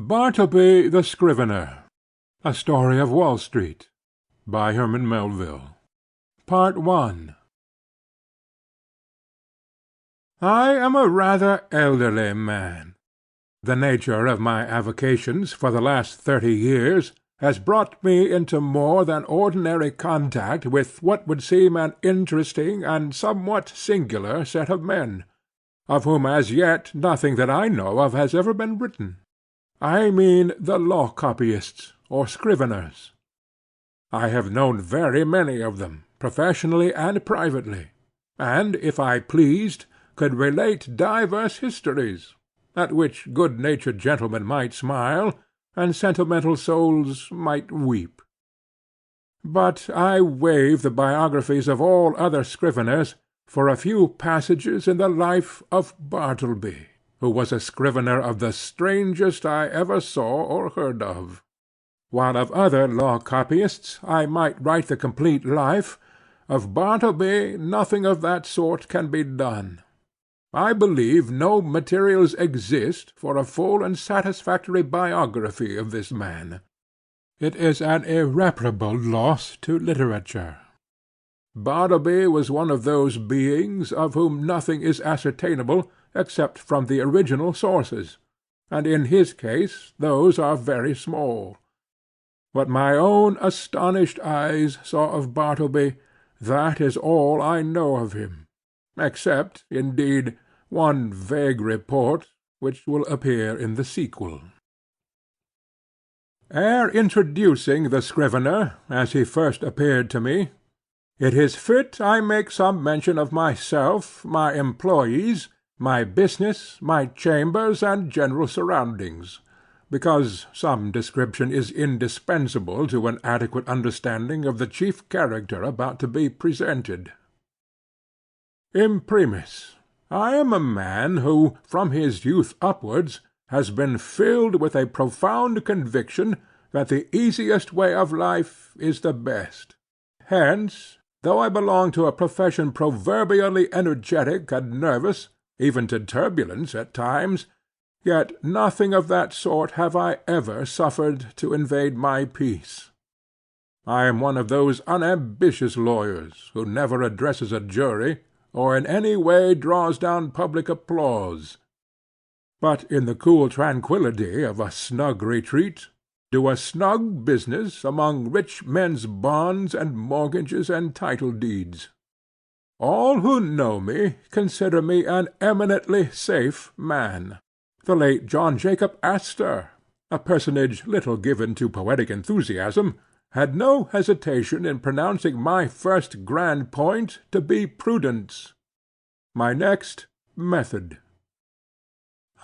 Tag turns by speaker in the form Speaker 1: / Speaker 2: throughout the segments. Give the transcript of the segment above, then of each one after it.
Speaker 1: Bartleby the Scrivener. A Story of Wall Street. By Herman Melville. Part I. I am a rather elderly man. The nature of my avocations for the last 30 years has brought me into more than ordinary contact with what would seem an interesting and somewhat singular set of men, of whom as yet nothing that I know of has ever been written. I mean the law copyists, or scriveners. I have known very many of them, professionally and privately, and, if I pleased, could relate divers histories, at which good-natured gentlemen might smile, and sentimental souls might weep. But I waive the biographies of all other scriveners for a few passages in the life of Bartleby, who was a scrivener of the strangest I ever saw or heard of. While of other law copyists I might write the complete life, of Bartleby nothing of that sort can be done. I believe no materials exist for a full and satisfactory biography of this man. It is an irreparable loss to literature. Bartleby was one of those beings of whom nothing is ascertainable except from the original sources, and in his case those are very small. What my own astonished eyes saw of Bartleby, that is all I know of him, except, indeed, one vague report, which will appear in the sequel. Ere introducing the scrivener, as he first appeared to me, it is fit I make some mention of myself, my employees, my business, my chambers, and general surroundings, because some description is indispensable to an adequate understanding of the chief character about to be presented. Imprimis, I am a man who, from his youth upwards, has been filled with a profound conviction that the easiest way of life is the best. Hence, though I belong to a profession proverbially energetic and nervous, even to turbulence at times, yet nothing of that sort have I ever suffered to invade my peace. I am one of those unambitious lawyers who never addresses a jury, or in any way draws down public applause, but in the cool tranquillity of a snug retreat, do a snug business among rich men's bonds and mortgages and title deeds. All who know me consider me an eminently safe man. The late John Jacob Astor, a personage little given to poetic enthusiasm, had no hesitation in pronouncing my first grand point to be prudence, my next method.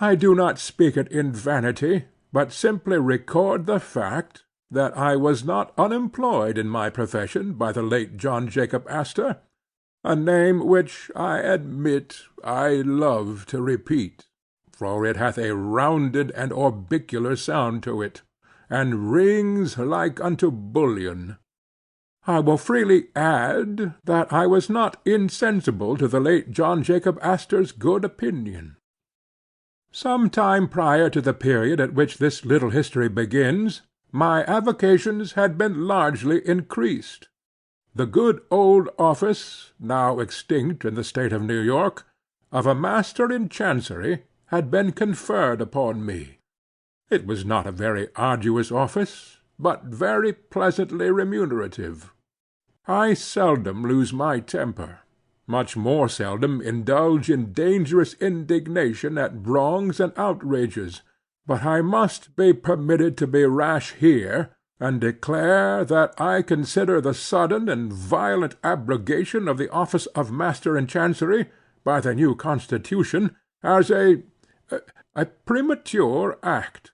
Speaker 1: I do not speak it in vanity, but simply record the fact that I was not unemployed in my profession by the late John Jacob Astor, a name which, I admit, I love to repeat, for it hath a rounded and orbicular sound to it, and rings like unto bullion. I will freely add that I was not insensible to the late John Jacob Astor's good opinion. Some time prior to the period at which this little history begins, my avocations had been largely increased. The good old office, now extinct in the state of New York, of a master in chancery, had been conferred upon me. It was not a very arduous office, but very pleasantly remunerative. I seldom lose my temper, much more seldom indulge in dangerous indignation at wrongs and outrages, but I must be permitted to be rash here, and declare that I consider the sudden and violent abrogation of the office of Master in Chancery by the new Constitution as a premature act,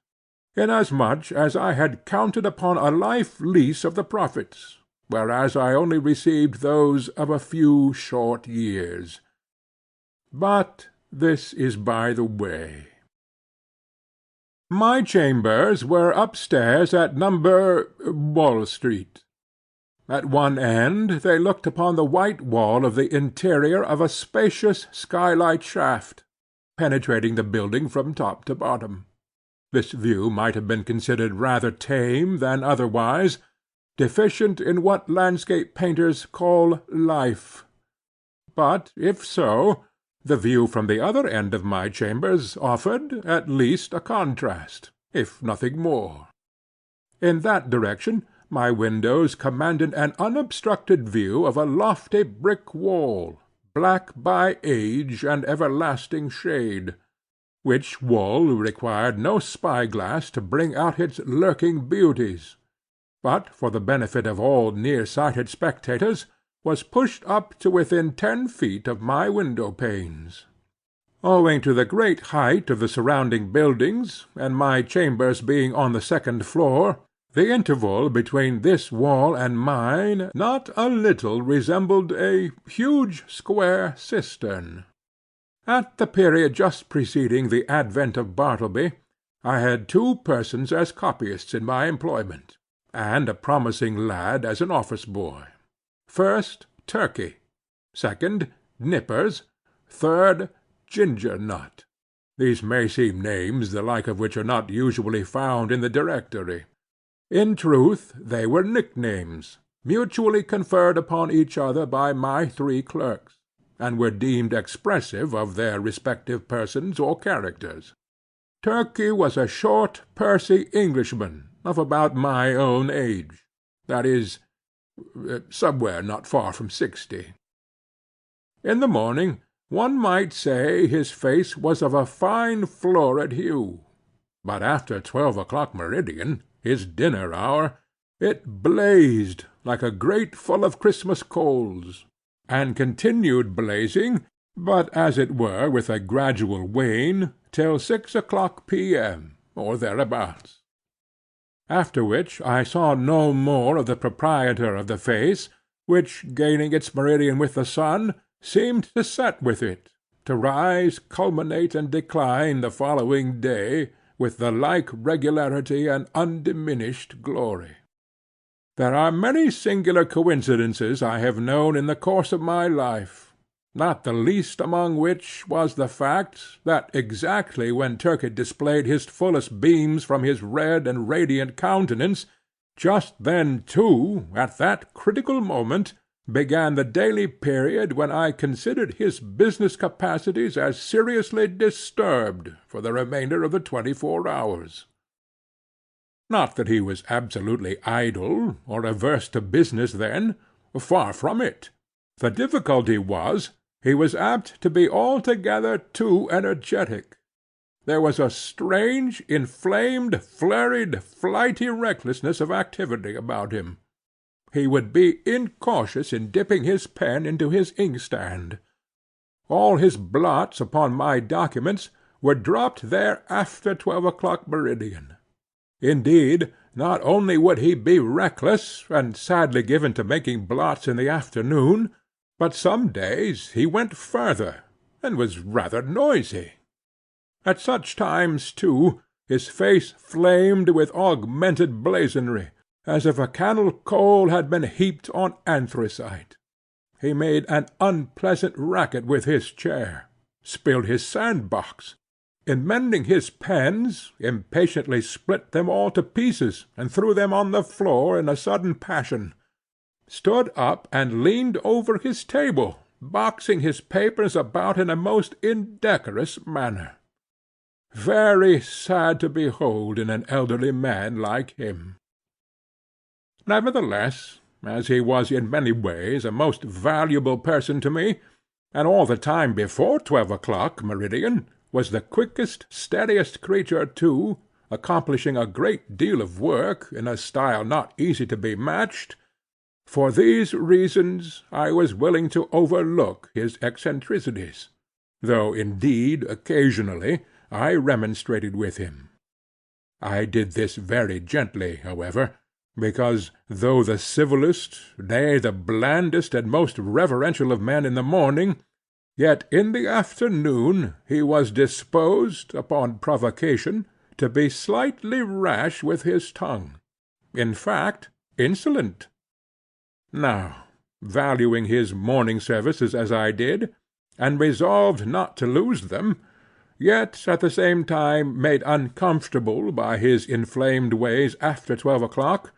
Speaker 1: inasmuch as I had counted upon a life lease of the profits, whereas I only received those of a few short years. But this is by the way. My chambers were upstairs at No. Wall Street. At one end they looked upon the white wall of the interior of a spacious skylight shaft, penetrating the building from top to bottom. This view might have been considered rather tame than otherwise, deficient in what landscape painters call life. But, if so, the view from the other end of my chambers offered, at least, a contrast, if nothing more. In that direction my windows commanded an unobstructed view of a lofty brick wall, black by age and everlasting shade, which wall required no spy-glass to bring out its lurking beauties, but, for the benefit of all near-sighted spectators, was pushed up to within 10 feet of my window-panes. Owing to the great height of the surrounding buildings, and my chambers being on the second floor, the interval between this wall and mine not a little resembled a huge square cistern. At the period just preceding the advent of Bartleby, I had 2 persons as copyists in my employment, and a promising lad as an office-boy. First, Turkey; second, Nippers; third, Ginger Nut. These may seem names the like of which are not usually found in the directory. In truth, they were nicknames, mutually conferred upon each other by my 3 clerks, and were deemed expressive of their respective persons or characters. Turkey was a short, pursy Englishman, of about my own age, that is, somewhere not far from 60. In the morning, one might say his face was of a fine florid hue, but after 12 o'clock meridian, his dinner hour, it blazed like a grate full of Christmas coals, and continued blazing, but as it were with a gradual wane, till 6 o'clock P.M., or thereabouts. After which I saw no more of the proprietor of the face, which, gaining its meridian with the sun, seemed to set with it, to rise, culminate, and decline the following day, with the like regularity and undiminished glory. There are many singular coincidences I have known in the course of my life, not the least among which was the fact, that exactly when Turkey displayed his fullest beams from his red and radiant countenance, just then too, at that critical moment, began the daily period when I considered his business capacities as seriously disturbed for the remainder of the 24 hours. Not that he was absolutely idle, or averse to business then; far from it. The difficulty was, he was apt to be altogether too energetic. There was a strange, inflamed, flurried, flighty recklessness of activity about him. He would be incautious in dipping his pen into his inkstand. All his blots upon my documents were dropped there after 12 o'clock meridian. Indeed, not only would he be reckless, and sadly given to making blots in the afternoon, but some days he went further, and was rather noisy. At such times, too, his face flamed with augmented blazonry, as if a cannel coal had been heaped on anthracite. He made an unpleasant racket with his chair, spilled his sand-box, in mending his pens, impatiently split them all to pieces, and threw them on the floor in a sudden passion, stood up and leaned over his table, boxing his papers about in a most indecorous manner. Very sad to behold in an elderly man like him. Nevertheless, as he was in many ways a most valuable person to me, and all the time before 12 o'clock meridian, was the quickest, steadiest creature too, accomplishing a great deal of work in a style not easy to be matched, for these reasons I was willing to overlook his eccentricities, though indeed occasionally I remonstrated with him. I did this very gently, however, because, though the civillest, nay, the blandest and most reverential of men in the morning, yet in the afternoon he was disposed, upon provocation, to be slightly rash with his tongue, in fact, insolent. Now, valuing his morning services as I did, and resolved not to lose them, yet at the same time made uncomfortable by his inflamed ways after 12 o'clock,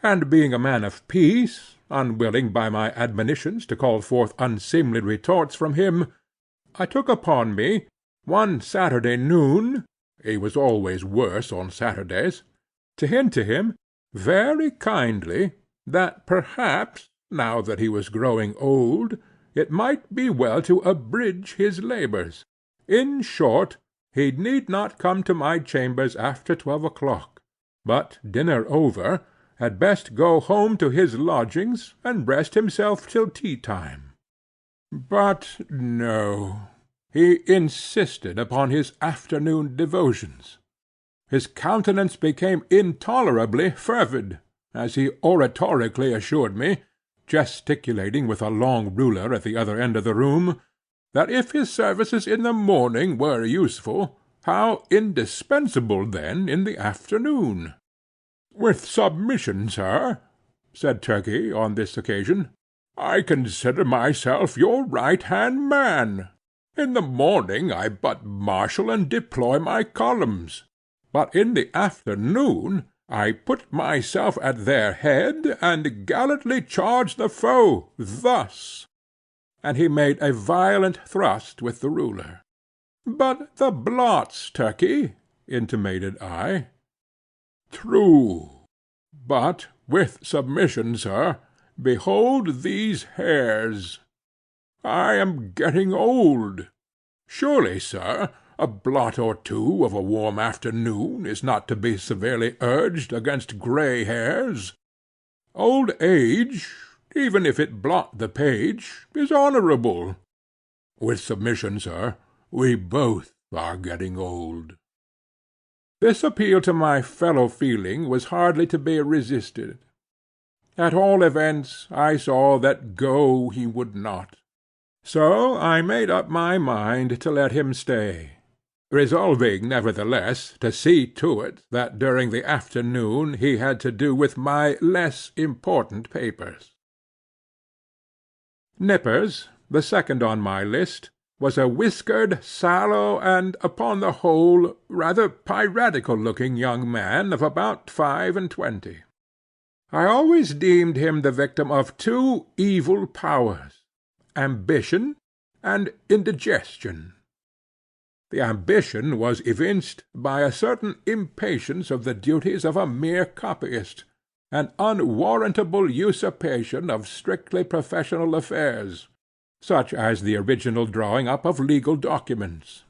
Speaker 1: and being a man of peace, unwilling by my admonitions to call forth unseemly retorts from him, I took upon me, one Saturday noon (he was always worse on Saturdays), to hint to him, very kindly, that perhaps, now that he was growing old, it might be well to abridge his labours. In short, he need not come to my chambers after 12 o'clock, but, dinner over, had best go home to his lodgings, and rest himself till tea-time. But no, he insisted upon his afternoon devotions. His countenance became intolerably fervid, as he oratorically assured me, gesticulating with a long ruler at the other end of the room, that if his services in the morning were useful, how indispensable then in the afternoon. "With submission, sir," said Turkey on this occasion, "I consider myself your right-hand man. In the morning I but marshal and deploy my columns, but in the afternoon I put myself at their head, and gallantly charge the foe, thus." And he made a violent thrust with the ruler. "But the blots, Turkey," intimated I. "True. But, with submission, sir, behold these hairs. I am getting old. Surely, sir, a blot or two of a warm afternoon is not to be severely urged against grey hairs. Old age, even if it blot the page, is honourable. With submission, sir, we both are getting old." This appeal to my fellow-feeling was hardly to be resisted. At all events, I saw that go he would not. So I made up my mind to let him stay, resolving nevertheless to see to it that during the afternoon he had to do with my less important papers. Nippers, the second on my list, was a whiskered, sallow, and, upon the whole, rather piratical-looking young man of about 25. I always deemed him the victim of two evil powers, ambition and indigestion. The ambition was evinced by a certain impatience of the duties of a mere copyist, an unwarrantable usurpation of strictly professional affairs, such as the original drawing up of legal documents.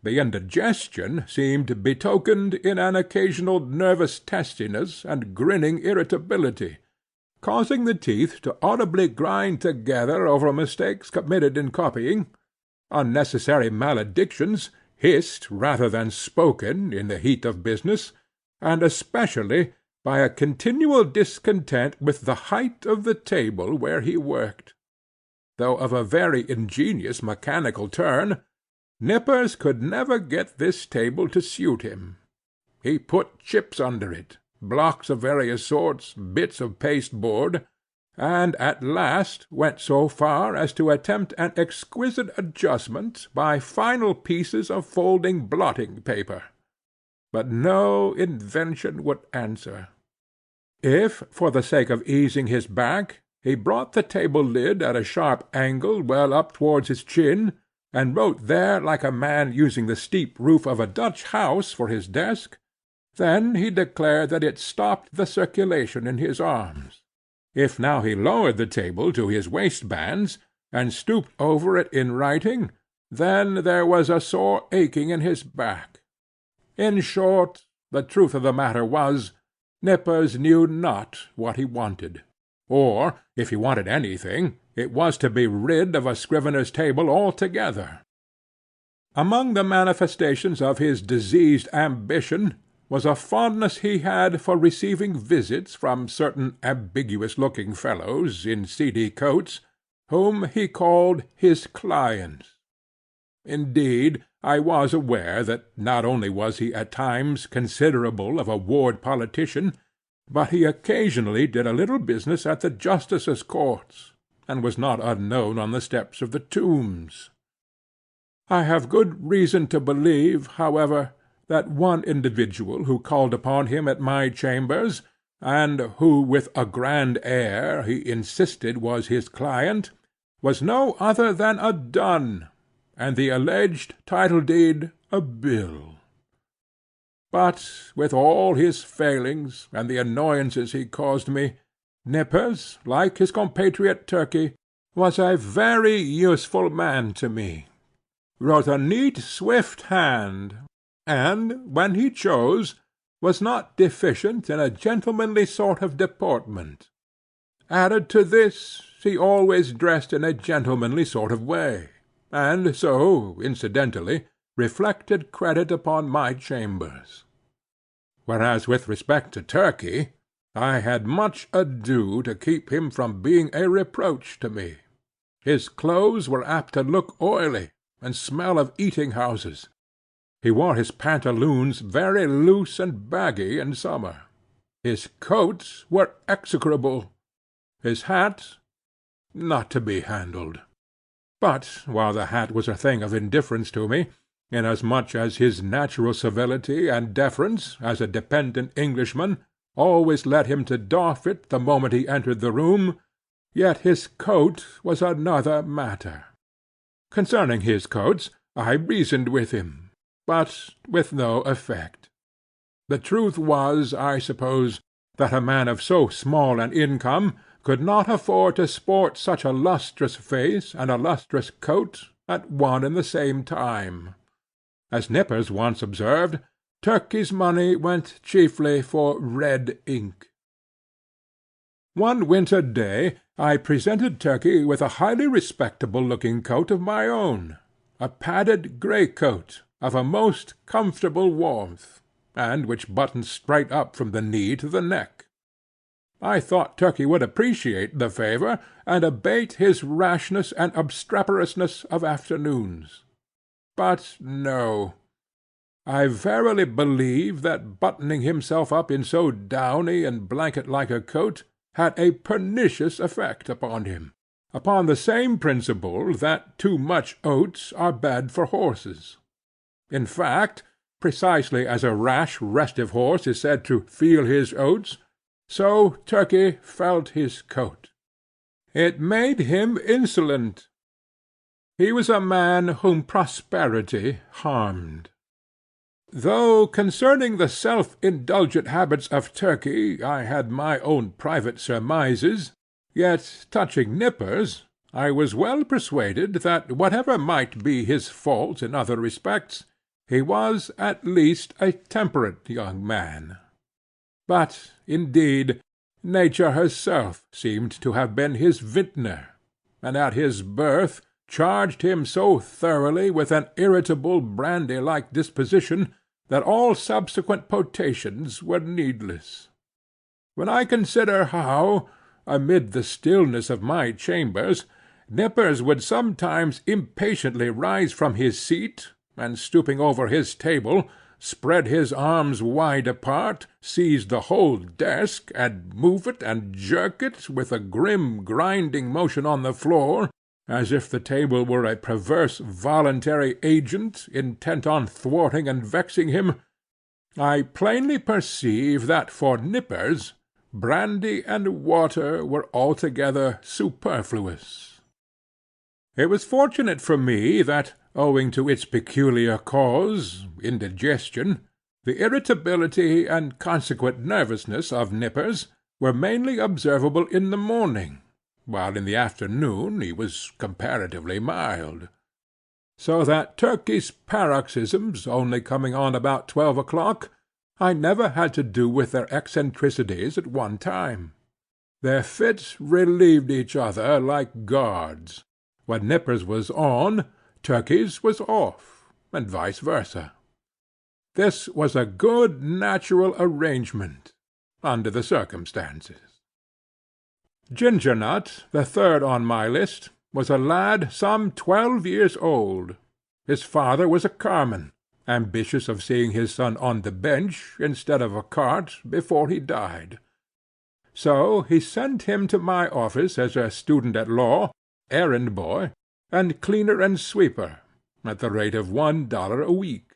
Speaker 1: The indigestion seemed betokened in an occasional nervous testiness and grinning irritability, causing the teeth to audibly grind together over mistakes committed in copying, unnecessary maledictions, hissed rather than spoken in the heat of business, and especially by a continual discontent with the height of the table where he worked. Though of a very ingenious mechanical turn, Nippers could never get this table to suit him. He put chips under it, blocks of various sorts, bits of pasteboard, and at last went so far as to attempt an exquisite adjustment by final pieces of folding blotting paper. But no invention would answer. If, for the sake of easing his back, he brought the table-lid at a sharp angle well up towards his chin, and wrote there like a man using the steep roof of a Dutch house for his desk, then he declared that it stopped the circulation in his arms. If now he lowered the table to his waistbands, and stooped over it in writing, then there was a sore aching in his back. In short, the truth of the matter was, Nippers knew not what he wanted. Or, if he wanted anything, it was to be rid of a scrivener's table altogether. Among the manifestations of his diseased ambition was a fondness he had for receiving visits from certain ambiguous-looking fellows in seedy coats, whom he called his clients. Indeed, I was aware that not only was he at times considerable of a ward politician, but he occasionally did a little business at the justices' courts, and was not unknown on the steps of the Tombs. I have good reason to believe, however, that one individual who called upon him at my chambers, and who with a grand air he insisted was his client, was no other than a dun, and the alleged title-deed a bill. But, with all his failings, and the annoyances he caused me, Nippers, like his compatriot Turkey, was a very useful man to me, wrote a neat swift hand, and, when he chose, was not deficient in a gentlemanly sort of deportment. Added to this, he always dressed in a gentlemanly sort of way, and so, incidentally, reflected credit upon my chambers. Whereas with respect to Turkey, I had much ado to keep him from being a reproach to me. His clothes were apt to look oily, and smell of eating-houses. He wore his pantaloons very loose and baggy in summer. His coats were execrable. His hat, not to be handled. But while the hat was a thing of indifference to me, inasmuch as his natural civility and deference, as a dependent Englishman, always led him to doff it the moment he entered the room, yet his coat was another matter. Concerning his coats, I reasoned with him, but with no effect. The truth was, I suppose, that a man of so small an income could not afford to sport such a lustrous face and a lustrous coat at one and the same time. As Nippers once observed, Turkey's money went chiefly for red ink. One winter day I presented Turkey with a highly respectable-looking coat of my own, a padded grey coat of a most comfortable warmth, and which buttoned straight up from the knee to the neck. I thought Turkey would appreciate the favour, and abate his rashness and obstreperousness of afternoons. But no. I verily believe that buttoning himself up in so downy and blanket-like a coat had a pernicious effect upon him, upon the same principle that too much oats are bad for horses. In fact, precisely as a rash, restive horse is said to feel his oats, so Turkey felt his coat. It made him insolent. He was a man whom prosperity harmed. Though concerning the self-indulgent habits of Turkey I had my own private surmises, yet touching Nippers I was well persuaded that whatever might be his faults in other respects, he was at least a temperate young man. But, indeed, nature herself seemed to have been his vintner, and at his birth charged him so thoroughly with an irritable brandy-like disposition that all subsequent potations were needless. When I consider how, amid the stillness of my chambers, Nippers would sometimes impatiently rise from his seat, and stooping over his table, spread his arms wide apart, seize the whole desk, and move it and jerk it with a grim grinding motion on the floor, as if the table were a perverse voluntary agent intent on thwarting and vexing him, I plainly perceive that for Nippers brandy and water were altogether superfluous. It was fortunate for me that, owing to its peculiar cause, indigestion, the irritability and consequent nervousness of Nippers were mainly observable in the morning, while in the afternoon he was comparatively mild. So that Turkey's paroxysms only coming on about 12 o'clock, I never had to do with their eccentricities at one time. Their fits relieved each other like guards. When Nippers was on, Turkey's was off, and vice versa. This was a good natural arrangement, under the circumstances. Ginger Nut, the third on my list, was a lad some 12 years old. His father was a carman, ambitious of seeing his son on the bench instead of a cart before he died. So he sent him to my office as a student at law, errand boy, and cleaner and sweeper, at the rate of $1 a week.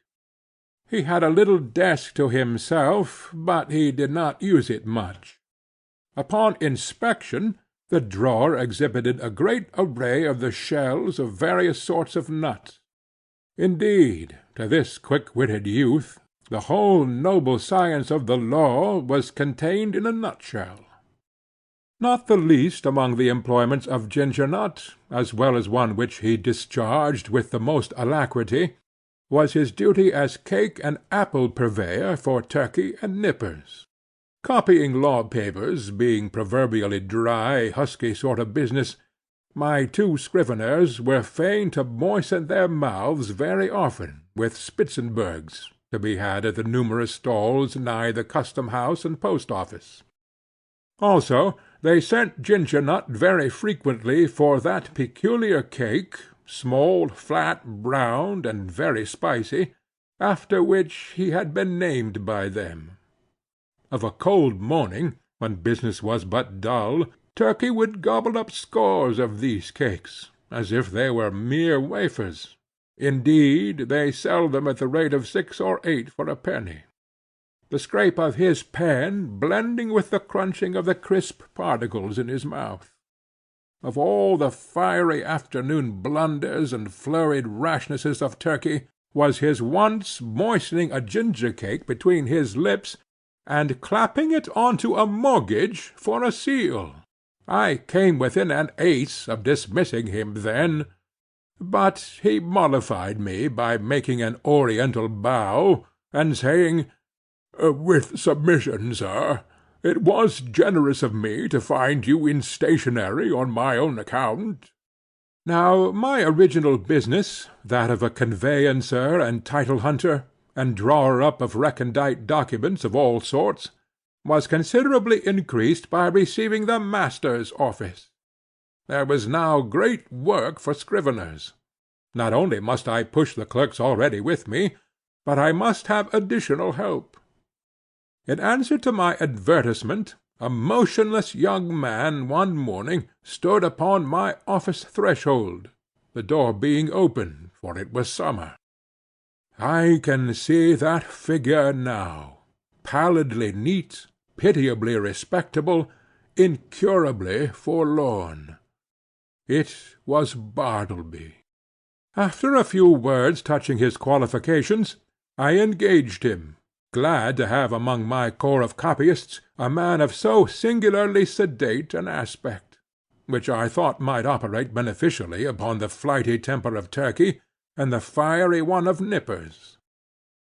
Speaker 1: He had a little desk to himself, but he did not use it much. Upon inspection, the drawer exhibited a great array of the shells of various sorts of nuts. Indeed, to this quick-witted youth, the whole noble science of the law was contained in a nutshell. Not the least among the employments of Ginger Nut, as well as one which he discharged with the most alacrity, was his duty as cake and apple purveyor for Turkey and Nippers. Copying law papers being proverbially dry, husky sort of business, my two Scriveners were fain to moisten their mouths very often with Spitzenbergs, to be had at the numerous stalls nigh the custom-house and post-office. Also, they sent Ginger Nut very frequently for that peculiar cake, small, flat, browned, and very spicy, after which he had been named by them. Of a cold morning, when business was but dull, Turkey would gobble up scores of these cakes, as if they were mere wafers. Indeed, they sell them at the rate of 6 or 8 for a penny. The scrape of his pen blending with the crunching of the crisp particles in his mouth. Of all the fiery afternoon blunders and flurried rashnesses of Turkey, was his once moistening a ginger-cake between his lips, and clapping it on to a mortgage for a seal. I came within an ace of dismissing him then, but he mollified me by making an oriental bow, and saying, "With submission, sir, it was generous of me to find you in stationery on my own account." Now my original business, that of a conveyancer and title-hunter, and drawer-up of recondite documents of all sorts, was considerably increased by receiving the master's office. There was now great work for scriveners. Not only must I push the clerks already with me, but I must have additional help. In answer to my advertisement, a motionless young man one morning stood upon my office threshold, the door being open, for it was summer. I can see that figure now, pallidly neat, pitiably respectable, incurably forlorn. It was Bartleby. After a few words touching his qualifications, I engaged him, glad to have among my corps of copyists a man of so singularly sedate an aspect, which I thought might operate beneficially upon the flighty temper of Turkey and the fiery one of Nippers.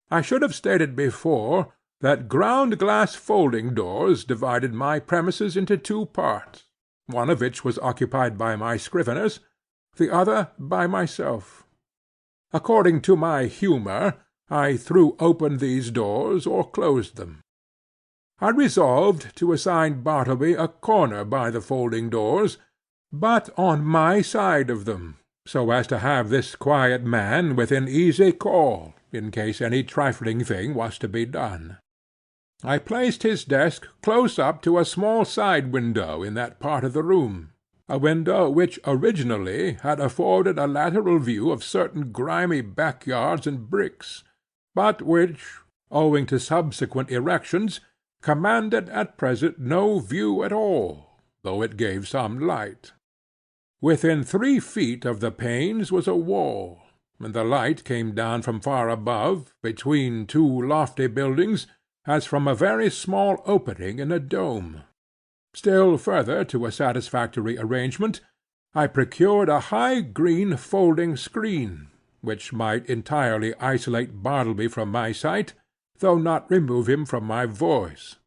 Speaker 1: I should have stated before that ground-glass folding-doors divided my premises into 2 parts, one of which was occupied by my scriveners, the other by myself. According to my humour, I threw open these doors or closed them. I resolved to assign Bartleby a corner by the folding-doors, but on my side of them, so as to have this quiet man within easy call, in case any trifling thing was to be done. I placed his desk close up to a small side window in that part of the room, a window which originally had afforded a lateral view of certain grimy backyards and bricks, but which, owing to subsequent erections, commanded at present no view at all, though it gave some light. Within 3 feet of the panes was a wall, and the light came down from far above, between 2 lofty buildings, as from a very small opening in a dome. Still further to a satisfactory arrangement, I procured a high green folding screen, which might entirely isolate Bartleby from my sight, though not remove him from my voice,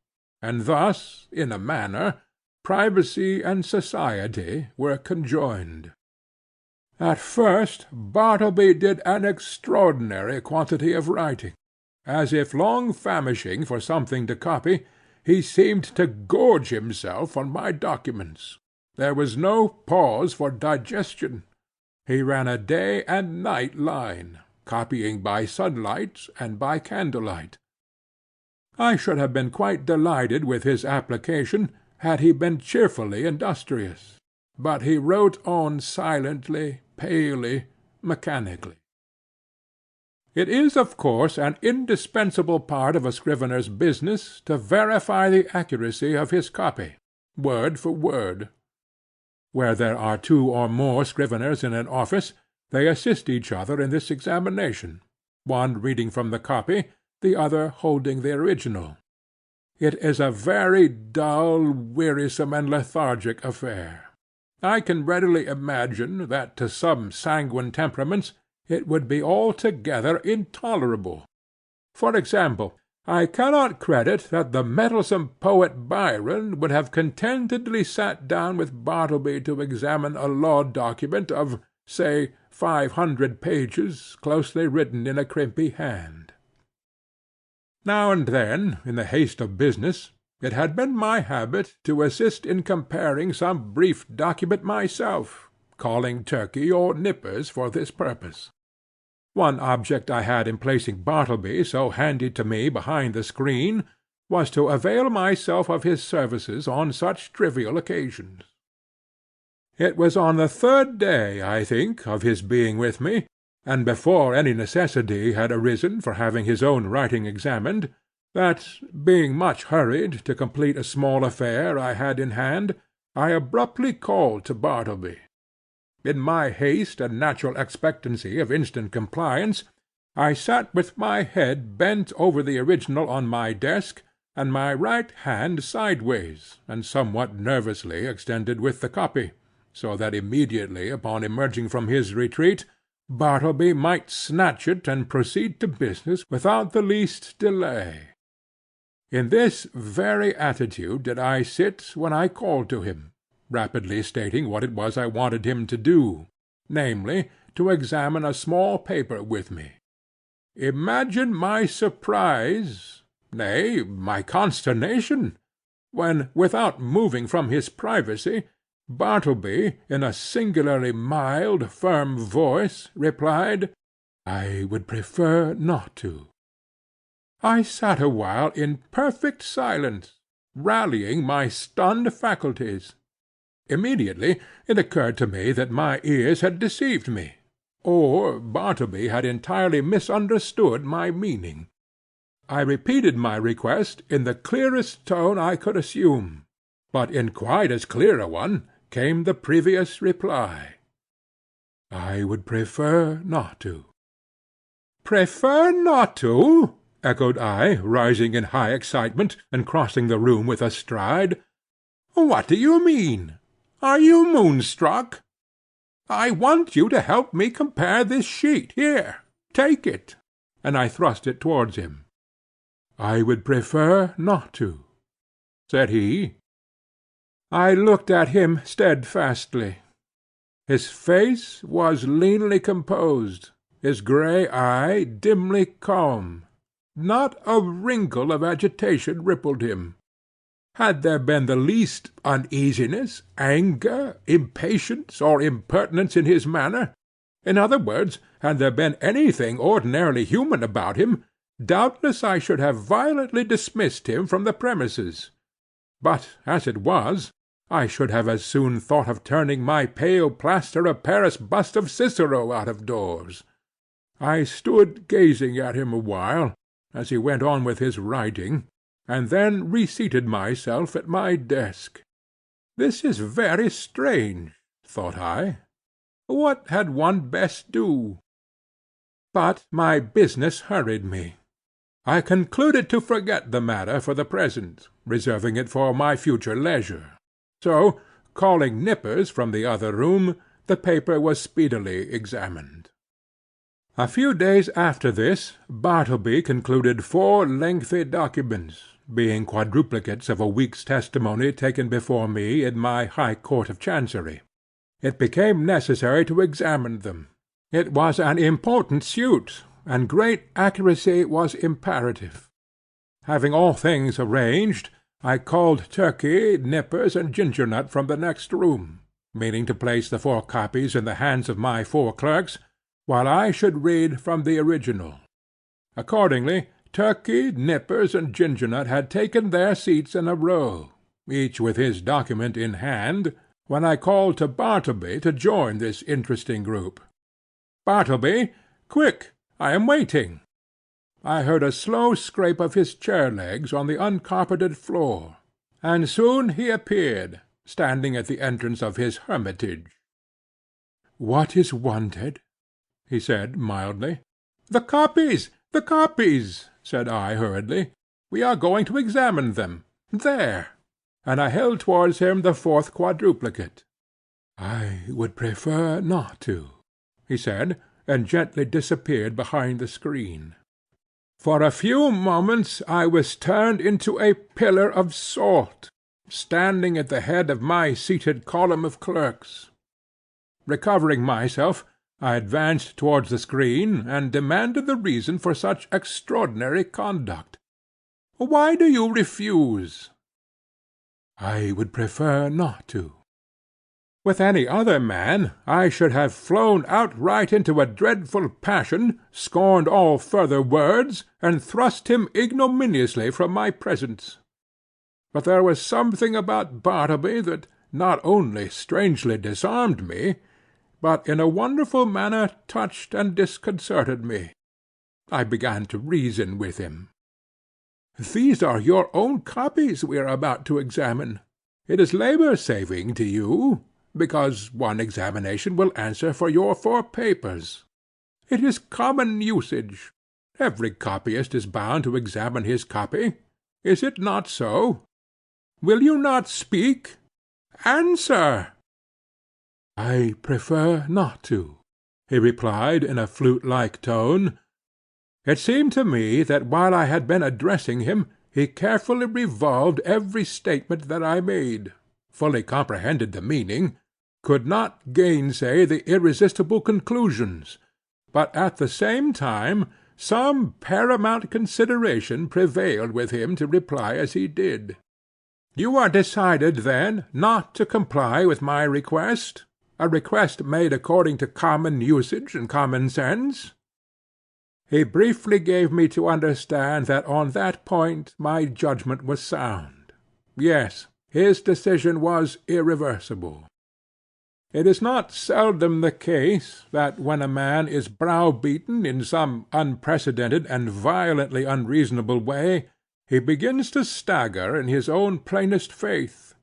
Speaker 1: and thus, in a manner, privacy and society were conjoined. At first Bartleby did an extraordinary quantity of writing. As if long famishing for something to copy, he seemed to gorge himself on my documents. There was no pause for digestion. He ran a day and night line, copying by sunlight and by candlelight. I should have been quite delighted with his application, had he been cheerfully industrious, but he wrote on silently, palely, mechanically. It is of course an indispensable part of a scrivener's business to verify the accuracy of his copy, word for word. Where there are two or more scriveners in an office, they assist each other in this examination, one reading from the copy, the other holding the original. It is a very dull, wearisome, and lethargic affair. I can readily imagine that to some sanguine temperaments it would be altogether intolerable. For example, I cannot credit that the meddlesome poet Byron would have contentedly sat down with Bartleby to examine a law document of, say, 500 pages, closely written in a crimpy hand. Now and then, in the haste of business, it had been my habit to assist in comparing some brief document myself, calling Turkey or Nippers for this purpose. One object I had in placing Bartleby so handy to me behind the screen was to avail myself of his services on such trivial occasions. It was on the third day, I think, of his being with me, and before any necessity had arisen for having his own writing examined, that, being much hurried to complete a small affair I had in hand, I abruptly called to Bartleby. In my haste and natural expectancy of instant compliance, I sat with my head bent over the original on my desk, and my right hand sideways, and somewhat nervously extended with the copy, so that immediately upon emerging from his retreat, Bartleby might snatch it and proceed to business without the least delay. In this very attitude did I sit when I called to him, rapidly stating what it was I wanted him to do, namely, to examine a small paper with me. Imagine my surprise, nay, my consternation, when, without moving from his privacy, Bartleby, in a singularly mild, firm voice, replied, "I would prefer not to." I sat a while in perfect silence, rallying my stunned faculties. Immediately it occurred to me that my ears had deceived me, or Bartleby had entirely misunderstood my meaning. I repeated my request in the clearest tone I could assume, but in quite as clear a one came the previous reply. "I would prefer not to." "Prefer not to?" echoed I, rising in high excitement, and crossing the room with a stride. "What do you mean? Are you moonstruck? I want you to help me compare this sheet. Here, take it." And I thrust it towards him. "I would prefer not to," said he. I looked at him steadfastly. His face was leanly composed, his grey eye dimly calm. Not a wrinkle of agitation rippled him. Had there been the least uneasiness, anger, impatience, or impertinence in his manner, in other words, had there been anything ordinarily human about him, doubtless I should have violently dismissed him from the premises. But as it was, I should have as soon thought of turning my pale plaster of Paris bust of Cicero out of doors. I stood gazing at him a while, as he went on with his writing, and then reseated myself at my desk. This is very strange, thought I. What had one best do? But my business hurried me. I concluded to forget the matter for the present, reserving it for my future leisure. So, calling Nippers from the other room, the paper was speedily examined. A few days after this, Bartleby concluded 4 lengthy documents, being quadruplicates of a week's testimony taken before me in my High Court of Chancery. It became necessary to examine them. It was an important suit, and great accuracy was imperative. Having all things arranged, I called Turkey, Nippers, and Ginger Nut from the next room, meaning to place the 4 copies in the hands of my 4 clerks, while I should read from the original. Accordingly, Turkey, Nippers, and Ginger Nut had taken their seats in a row, each with his document in hand, when I called to Bartleby to join this interesting group. "Bartleby, quick! I am waiting." I heard a slow scrape of his chair-legs on the uncarpeted floor, and soon he appeared, standing at the entrance of his hermitage. "What is wanted?" he said, mildly. "The copies! The copies!" said I, hurriedly. "We are going to examine them. There!" and I held towards him the fourth quadruplicate. "I would prefer not to," he said, and gently disappeared behind the screen. For a few moments I was turned into a pillar of salt, standing at the head of my seated column of clerks. Recovering myself, I advanced towards the screen, and demanded the reason for such extraordinary conduct. "Why do you refuse?" "I would prefer not to." With any other man I should have flown outright into a dreadful passion, scorned all further words, and thrust him ignominiously from my presence. But there was something about Bartleby that not only strangely disarmed me, but in a wonderful manner touched and disconcerted me. I began to reason with him. "These are your own copies we are about to examine. It is labour-saving to you, because one examination will answer for your 4 papers. It is common usage. Every copyist is bound to examine his copy. Is it not so? Will you not speak? Answer!" "I prefer not to," he replied in a flute-like tone. It seemed to me that while I had been addressing him, he carefully revolved every statement that I made, fully comprehended the meaning, could not gainsay the irresistible conclusions, but at the same time some paramount consideration prevailed with him to reply as he did. "You are decided, then, not to comply with my request, a request made according to common usage and common sense?" He briefly gave me to understand that on that point my judgment was sound. Yes, his decision was irreversible. It is not seldom the case that when a man is browbeaten in some unprecedented and violently unreasonable way, he begins to stagger in his own plainest faith.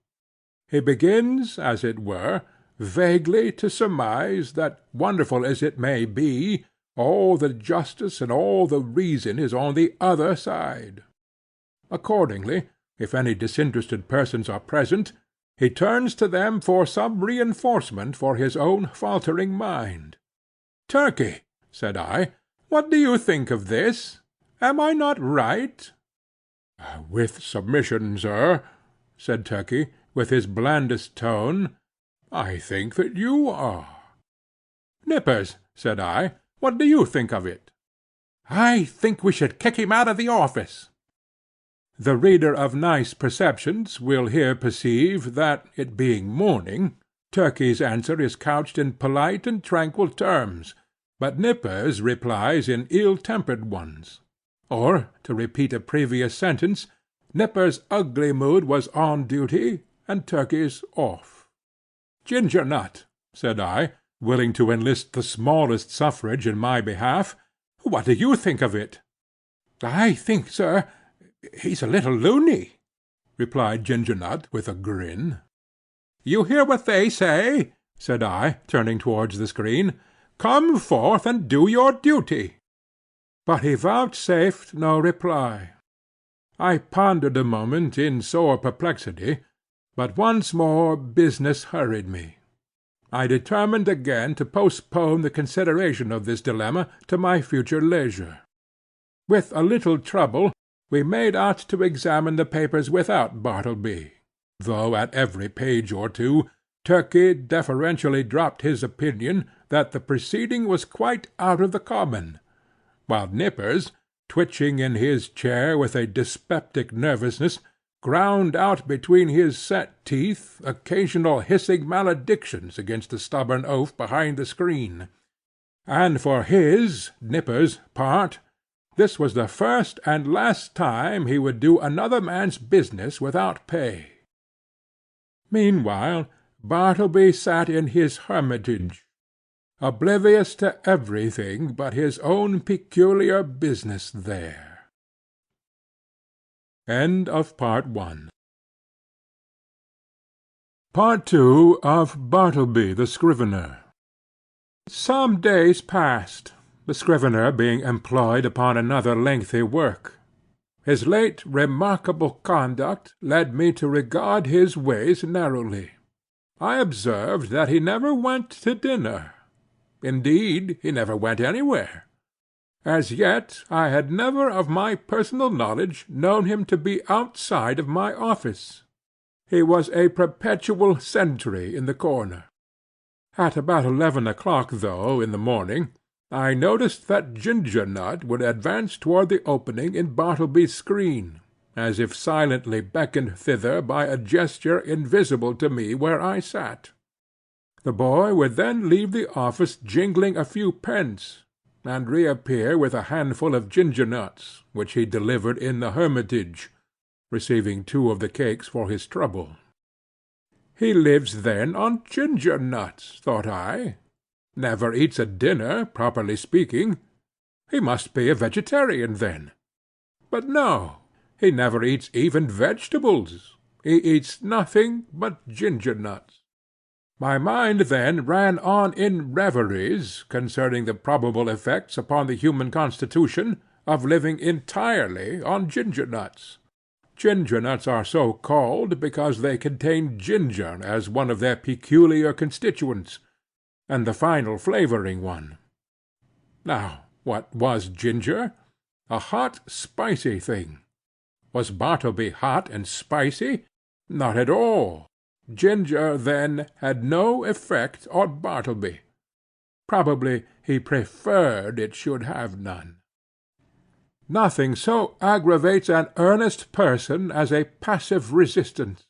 Speaker 1: He begins, as it were, vaguely to surmise that, wonderful as it may be, all the justice and all the reason is on the other side. Accordingly, if any disinterested persons are present, he turns to them for some reinforcement for his own faltering mind. "Turkey," said I, "what do you think of this? Am I not right?" "With submission, sir," said Turkey, with his blandest tone, "I think that you are." "Nippers," said I, "what do you think of it?" "I think we should kick him out of the office." The reader of nice perceptions will here perceive that, it being morning, Turkey's answer is couched in polite and tranquil terms, but Nippers replies in ill-tempered ones. Or, to repeat a previous sentence, Nippers' ugly mood was on duty, and Turkey's off. "Ginger Nut," said I, willing to enlist the smallest suffrage in my behalf, "what do you think of it?" "I think, sir, he's a little loony," replied Ginger Nut with a grin. "You hear what they say," said I, turning towards the screen. "Come forth and do your duty." But he vouchsafed no reply. I pondered a moment in sore perplexity, but once more business hurried me. I determined again to postpone the consideration of this dilemma to my future leisure. With a little trouble we made out to examine the papers without Bartleby, though at every page or two Turkey deferentially dropped his opinion that the proceeding was quite out of the common, while Nippers, twitching in his chair with a dyspeptic nervousness, ground out between his set teeth occasional hissing maledictions against the stubborn oaf behind the screen; and for his, Nippers' part, this was the first and last time he would do another man's business without pay. Meanwhile Bartleby sat in his hermitage. oblivious to everything but his own peculiar business there. End of Part 1. Part 2 of Bartleby the Scrivener. Some days passed, the scrivener being employed upon another lengthy work. His late remarkable conduct led me to regard his ways narrowly. I observed that he never went to dinner. Indeed, he never went anywhere. As yet I had never of my personal knowledge known him to be outside of my office. He was a perpetual sentry in the corner. At about 11 o'clock, though, in the morning, I noticed that Ginger Nut would advance toward the opening in Bartleby's screen, as if silently beckoned thither by a gesture invisible to me where I sat. The boy would then leave the office jingling a few pence, and reappear with a handful of ginger nuts, which he delivered in the Hermitage, receiving 2 of the cakes for his trouble. He lives then on ginger nuts, thought I. Never eats a dinner, properly speaking. He must be a vegetarian then. But no, he never eats even vegetables. He eats nothing but ginger nuts. My mind then ran on in reveries concerning the probable effects upon the human constitution of living entirely on ginger nuts. Ginger nuts are so called because they contain ginger as one of their peculiar constituents, and the final flavouring one. Now, what was ginger? A hot, spicy thing. Was Bartleby hot and spicy? Not at all. Ginger, then, had no effect on Bartleby. Probably he preferred it should have none. Nothing so aggravates an earnest person as a passive resistance.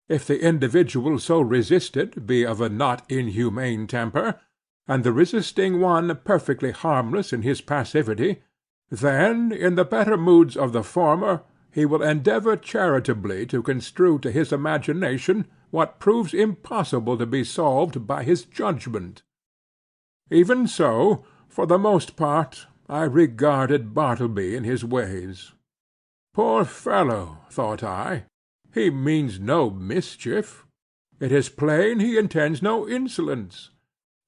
Speaker 1: If the individual so resisted be of a not inhumane temper, and the resisting one perfectly harmless in his passivity, then, in the better moods of the former, he will endeavour charitably to construe to his imagination what proves impossible to be solved by his judgment. Even so, for the most part, I regarded Bartleby in his ways. Poor fellow, thought I, he means no mischief. It is plain he intends no insolence.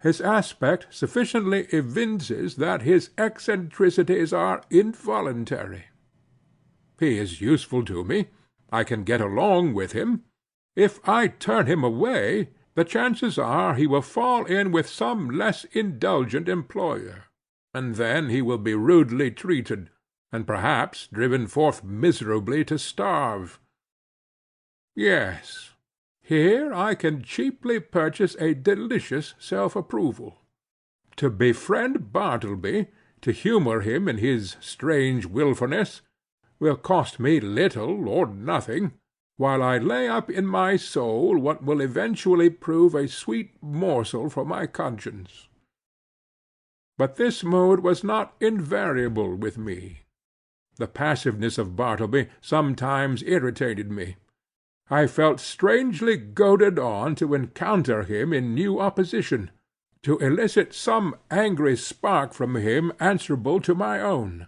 Speaker 1: His aspect sufficiently evinces that his eccentricities are involuntary. He is useful to me. I can get along with him. If I turn him away, the chances are he will fall in with some less indulgent employer, and then he will be rudely treated, and perhaps driven forth miserably to starve. Yes, here I can cheaply purchase a delicious self-approval. To befriend Bartleby, to humour him in his strange wilfulness, will cost me little or nothing, while I lay up in my soul what will eventually prove a sweet morsel for my conscience. But this mood was not invariable with me. The passiveness of Bartleby sometimes irritated me. I felt strangely goaded on to encounter him in new opposition, to elicit some angry spark from him answerable to my own.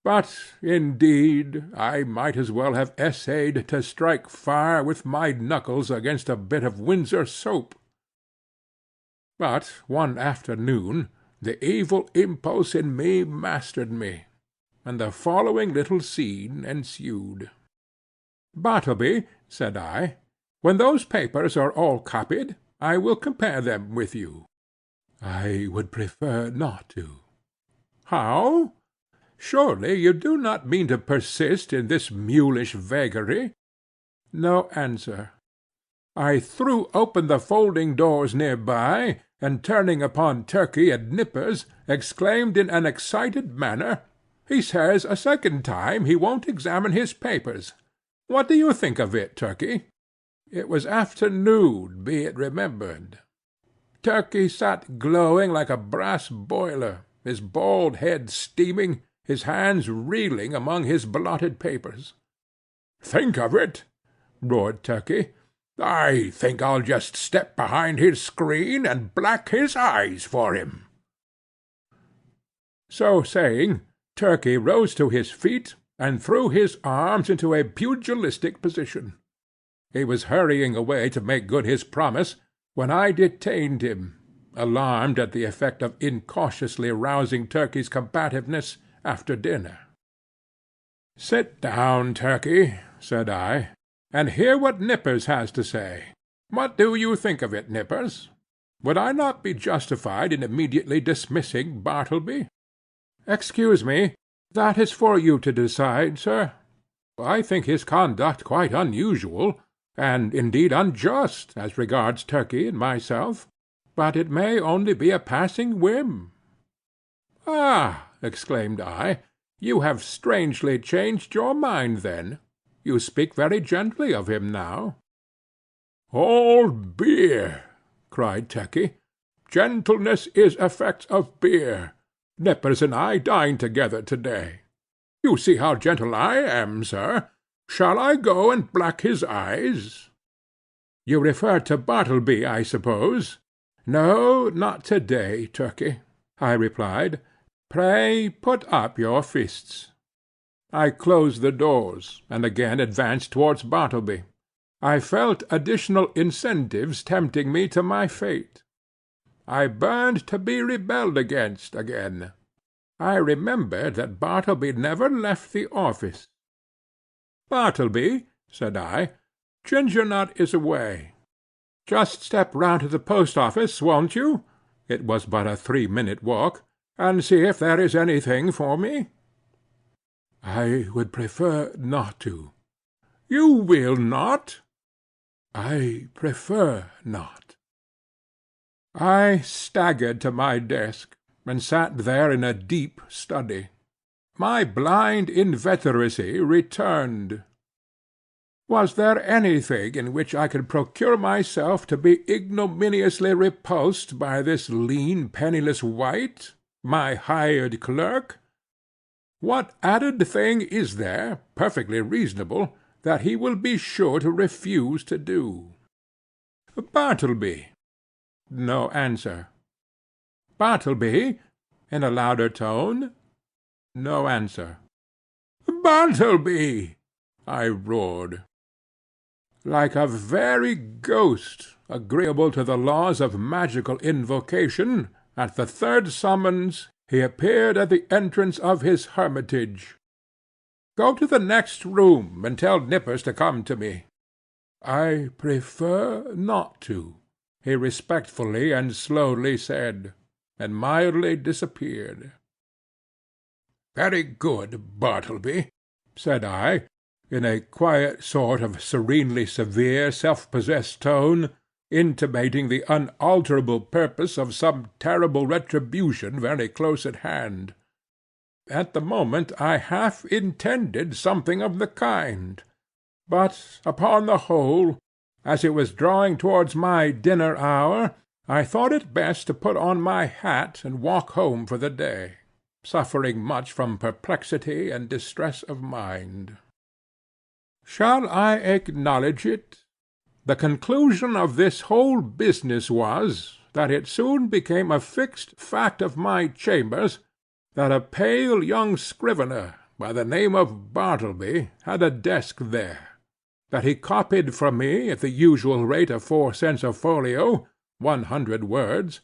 Speaker 1: But, indeed, I might as well have essayed to strike fire with my knuckles against a bit of Windsor soap. But one afternoon the evil impulse in me mastered me, and the following little scene ensued. "Bartleby," said I, "when those papers are all copied, I will compare them with you." "I would prefer not to." "How? Surely you do not mean to persist in this mulish vagary?" No answer. I threw open the folding doors near by, and turning upon Turkey and Nippers, exclaimed in an excited manner, "He says a second time he won't examine his papers. What do you think of it, Turkey?" It was afternoon, be it remembered. Turkey sat glowing like a brass boiler, his bald head steaming, his hands reeling among his blotted papers. "Think of it!" roared Turkey. I think I'll just step behind his screen and black his eyes for him." So saying, Turkey rose to his feet and threw his arms into a pugilistic position. He was hurrying away to make good his promise, when I detained him, alarmed at the effect of incautiously rousing Turkey's combativeness after dinner. "Sit down, Turkey," said I, "and hear what Nippers has to say. What do you think of it, Nippers? Would I not be justified in immediately dismissing Bartleby?" "Excuse me, that is for you to decide, sir. I think his conduct quite unusual, and indeed unjust, as regards Turkey and myself, but it may only be a passing whim." "Ah!" exclaimed I, "you have strangely changed your mind, then. You speak very gently of him now." "All beer!" cried Turkey. "Gentleness is effects of beer. Nippers and I dined together to-day. You see how gentle I am, sir. Shall I go and black his eyes?" "You refer to Bartleby, I suppose?" "No, not to-day, Turkey," I replied. "Pray put up your fists." I closed the doors, and again advanced towards Bartleby. I felt additional incentives tempting me to my fate. I burned to be rebelled against again. I remembered that Bartleby never left the office. "Bartleby," said I, "Ginger Nut is away. Just step round to the post-office, won't you? It was but a 3-minute walk, and see if there is anything for me." "I would prefer not to." "You will not?" "I prefer not." I staggered to my desk, and sat there in a deep study. My blind inveteracy returned. Was there anything in which I could procure myself to be ignominiously repulsed by this lean penniless wight, my hired clerk? What added thing is there, perfectly reasonable, that he will be sure to refuse to do? "Bartleby." No answer. "Bartleby," in a louder tone. No answer. "Bartleby!" I roared. Like a very ghost, agreeable to the laws of magical invocation, at the third summons he appeared at the entrance of his hermitage. "Go to the next room, and tell Nippers to come to me." "I prefer not to," he respectfully and slowly said, and mildly disappeared. "Very good, Bartleby," said I, in a quiet sort of serenely severe, self-possessed tone, intimating the unalterable purpose of some terrible retribution very close at hand. At the moment I half intended something of the kind, but, upon the whole, as it was drawing towards my dinner hour, I thought it best to put on my hat and walk home for the day, suffering much from perplexity and distress of mind. Shall I acknowledge it? The conclusion of this whole business was, that it soon became a fixed fact of my chambers that a pale young scrivener, by the name of Bartleby, had a desk there, that he copied from me at the usual rate of 4 cents a folio, 100 words,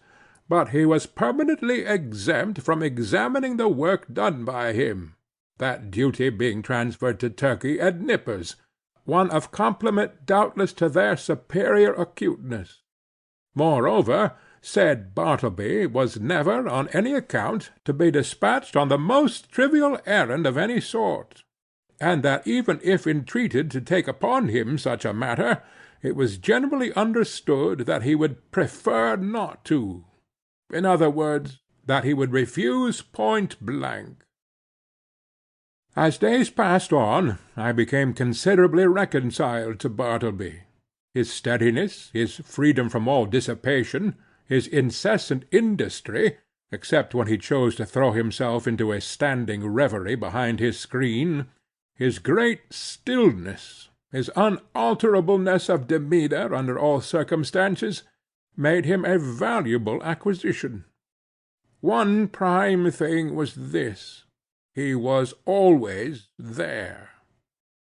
Speaker 1: but he was permanently exempt from examining the work done by him, that duty being transferred to Turkey and Nippers, one of compliment doubtless to their superior acuteness. Moreover, said Bartleby was never, on any account, to be dispatched on the most trivial errand of any sort, and that even if entreated to take upon him such a matter, it was generally understood that he would prefer not to. In other words, that he would refuse point blank. As days passed on, I became considerably reconciled to Bartleby. His steadiness, his freedom from all dissipation, his incessant industry, except when he chose to throw himself into a standing reverie behind his screen, his great stillness, his unalterableness of demeanour under all circumstances, made him a valuable acquisition. One prime thing was this: he was always there.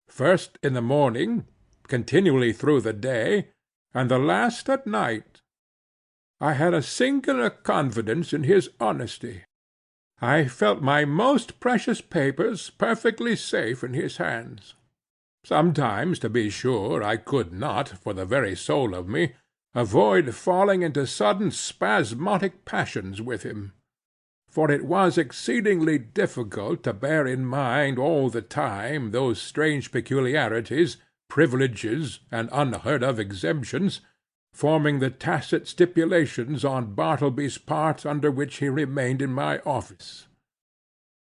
Speaker 1: First in the morning, continually through the day, and the last at night. I had a singular confidence in his honesty. I felt my most precious papers perfectly safe in his hands. Sometimes, to be sure, I could not, for the very soul of me, avoid falling into sudden spasmodic passions with him; for it was exceedingly difficult to bear in mind all the time those strange peculiarities, privileges, and unheard-of exemptions, forming the tacit stipulations on Bartleby's part under which he remained in my office.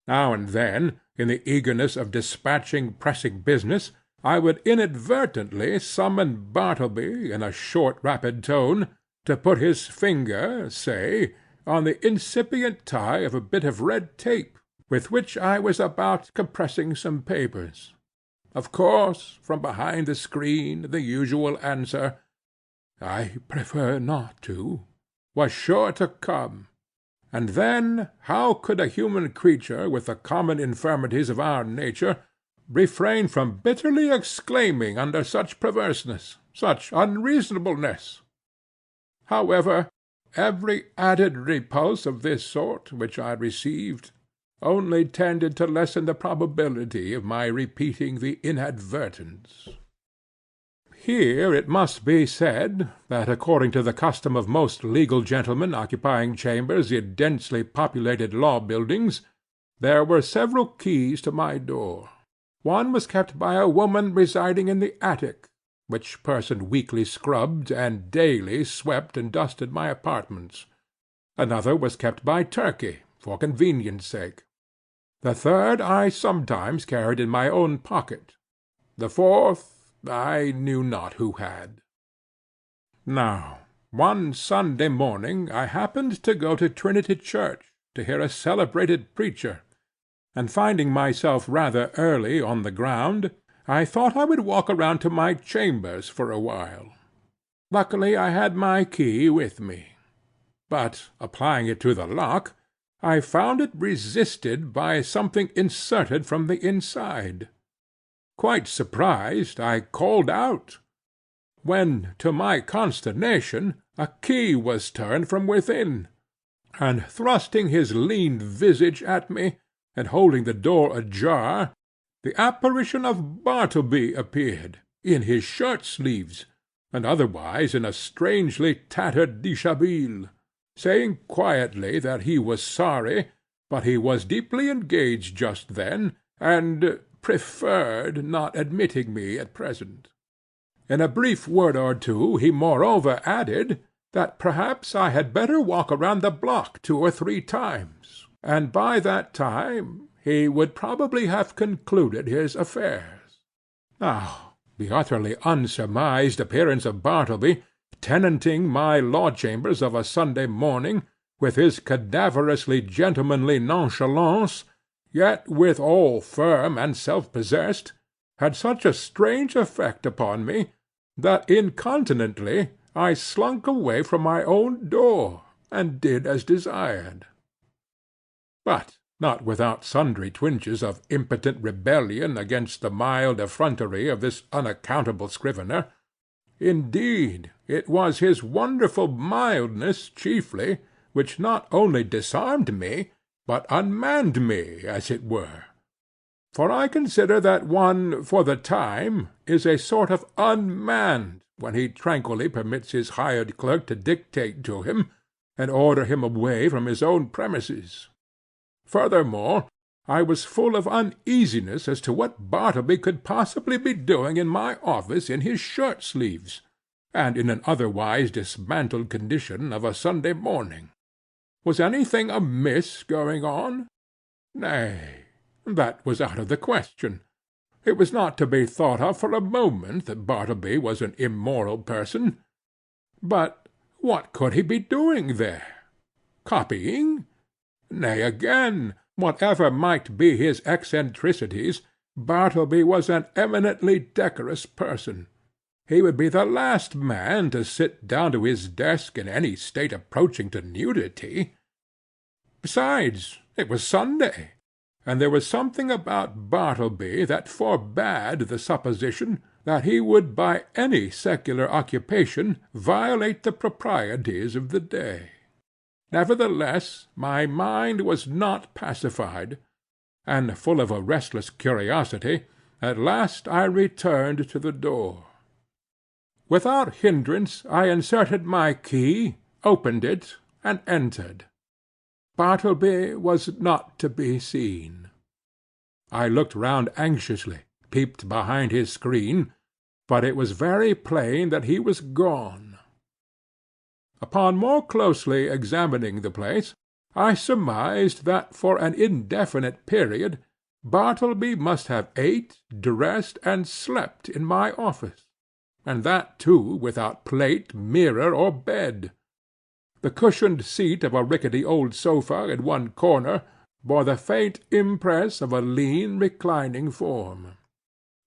Speaker 1: Now and then, in the eagerness of dispatching pressing business, I would inadvertently summon Bartleby, in a short rapid tone, to put his finger, say, on the incipient tie of a bit of red tape, with which I was about compressing some papers. Of course, from behind the screen, the usual answer, "I prefer not to," was sure to come; and then how could a human creature with the common infirmities of our nature refrain from bitterly exclaiming under such perverseness, such unreasonableness? However, every added repulse of this sort which I received only tended to lessen the probability of my repeating the inadvertence. Here it must be said, that according to the custom of most legal gentlemen occupying chambers in densely populated law buildings, there were several keys to my door. One was kept by a woman residing in the attic, which person weekly scrubbed and daily swept and dusted my apartments. Another was kept by Turkey, for convenience sake. The third I sometimes carried in my own pocket. The fourth I knew not who had. Now, one Sunday morning I happened to go to Trinity Church to hear a celebrated preacher, and finding myself rather early on the ground, I thought I would walk around to my chambers for a while. Luckily I had my key with me; but, applying it to the lock, I found it resisted by something inserted from the inside. Quite surprised, I called out; when, to my consternation, a key was turned from within, and thrusting his lean visage at me, and holding the door ajar, the apparition of Bartleby appeared, in his shirt-sleeves, and otherwise in a strangely tattered dishabille, saying quietly that he was sorry, but he was deeply engaged just then, and preferred not admitting me at present. In a brief word or two he moreover added, that perhaps I had better walk around the block 2 or 3 times, and by that time he would probably have concluded his affairs. Now, the utterly unsurmised appearance of Bartleby, tenanting my law chambers of a Sunday morning, with his cadaverously gentlemanly nonchalance, yet withal firm and self-possessed, had such a strange effect upon me, that incontinently I slunk away from my own door, and did as desired. But not without sundry twinges of impotent rebellion against the mild effrontery of this unaccountable Scrivener. Indeed, it was his wonderful mildness chiefly, which not only disarmed me, but unmanned me, as it were. For I consider that one, for the time, is a sort of unmanned, when he tranquilly permits his hired clerk to dictate to him, and order him away from his own premises. Furthermore, I was full of uneasiness as to what Bartleby could possibly be doing in my office in his shirt-sleeves, and in an otherwise dismantled condition of a Sunday morning. Was anything amiss going on? Nay, that was out of the question. It was not to be thought of for a moment that Bartleby was an immoral person. But what could he be doing there? Copying? Nay, again, whatever might be his eccentricities, Bartleby was an eminently decorous person. He would be the last man to sit down to his desk in any state approaching to nudity. Besides, it was Sunday, and there was something about Bartleby that forbade the supposition that he would by any secular occupation violate the proprieties of the day. Nevertheless, my mind was not pacified, and, full of a restless curiosity, at last I returned to the door. Without hindrance I inserted my key, opened it, and entered. Bartleby was not to be seen. I looked round anxiously, peeped behind his screen, but it was very plain that he was gone. Upon more closely examining the place, I surmised that for an indefinite period Bartleby must have ate, dressed, and slept in my office, and that too without plate, mirror, or bed. The cushioned seat of a rickety old sofa in one corner bore the faint impress of a lean, reclining form.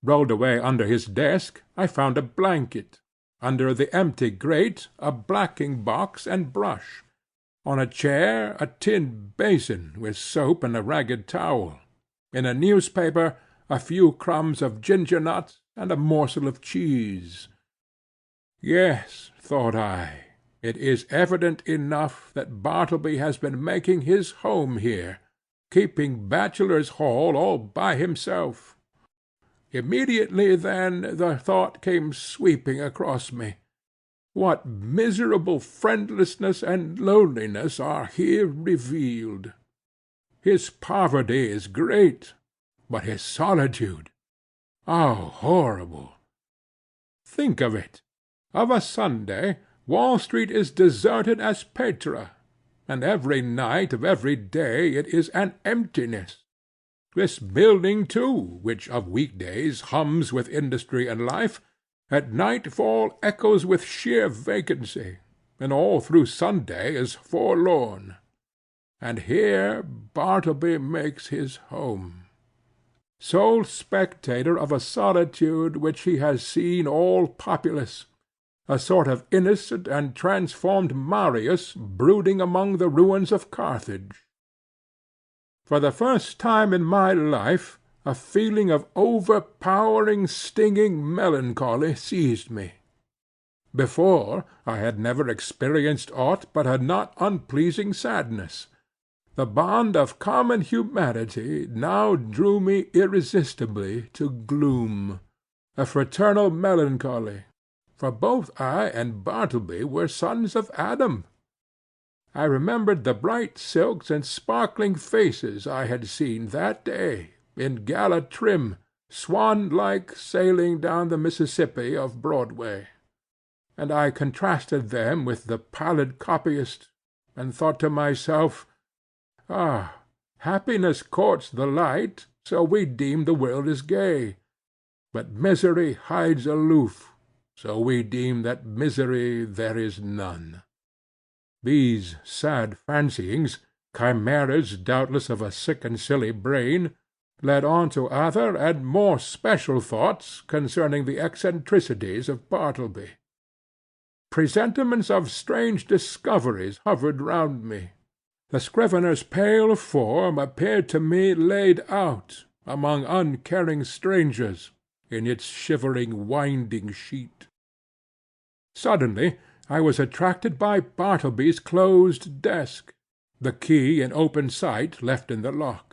Speaker 1: Rolled away under his desk I found a blanket; under the empty grate a blacking-box and brush; on a chair a tin basin with soap and a ragged towel; in a newspaper a few crumbs of ginger-nut and a morsel of cheese. Yes, thought I, it is evident enough that Bartleby has been making his home here, keeping bachelor's hall all by himself. Immediately then the thought came sweeping across me, what miserable friendlessness and loneliness are here revealed! His poverty is great, but his solitude, how horrible! Think of it! Of a Sunday, Wall Street is deserted as Petra, and every night of every day it is an emptiness. This building, too, which of weekdays hums with industry and life, at nightfall echoes with sheer vacancy, and all through Sunday is forlorn. And here Bartleby makes his home. Sole spectator of a solitude which he has seen all populous, a sort of innocent and transformed Marius brooding among the ruins of Carthage. For the first time in my life a feeling of overpowering, stinging melancholy seized me. Before, I had never experienced aught but a not unpleasing sadness. The bond of common humanity now drew me irresistibly to gloom, a fraternal melancholy, for both I and Bartleby were sons of Adam. I remembered the bright silks and sparkling faces I had seen that day, in gala trim, swan-like sailing down the Mississippi of Broadway, and I contrasted them with the pallid copyist, and thought to myself, ah, happiness courts the light, so we deem the world is gay; but misery hides aloof, so we deem that misery there is none. These sad fancyings, chimeras doubtless of a sick and silly brain, led on to other and more special thoughts concerning the eccentricities of Bartleby. Presentiments of strange discoveries hovered round me. The scrivener's pale form appeared to me laid out, among uncaring strangers, in its shivering winding sheet. Suddenly I was attracted by Bartleby's closed desk, the key in open sight left in the lock.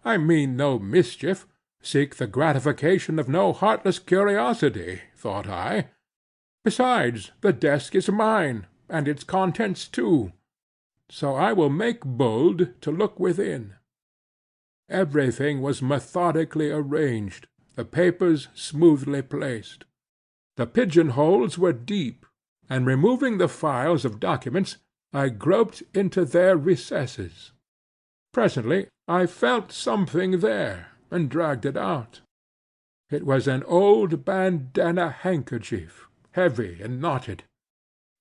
Speaker 1: I mean no mischief, seek the gratification of no heartless curiosity, thought I. Besides, the desk is mine, and its contents too, so I will make bold to look within. Everything was methodically arranged, the papers smoothly placed. The pigeon-holes were deep, and removing the files of documents, I groped into their recesses. Presently I felt something there, and dragged it out. It was an old bandana handkerchief, heavy and knotted.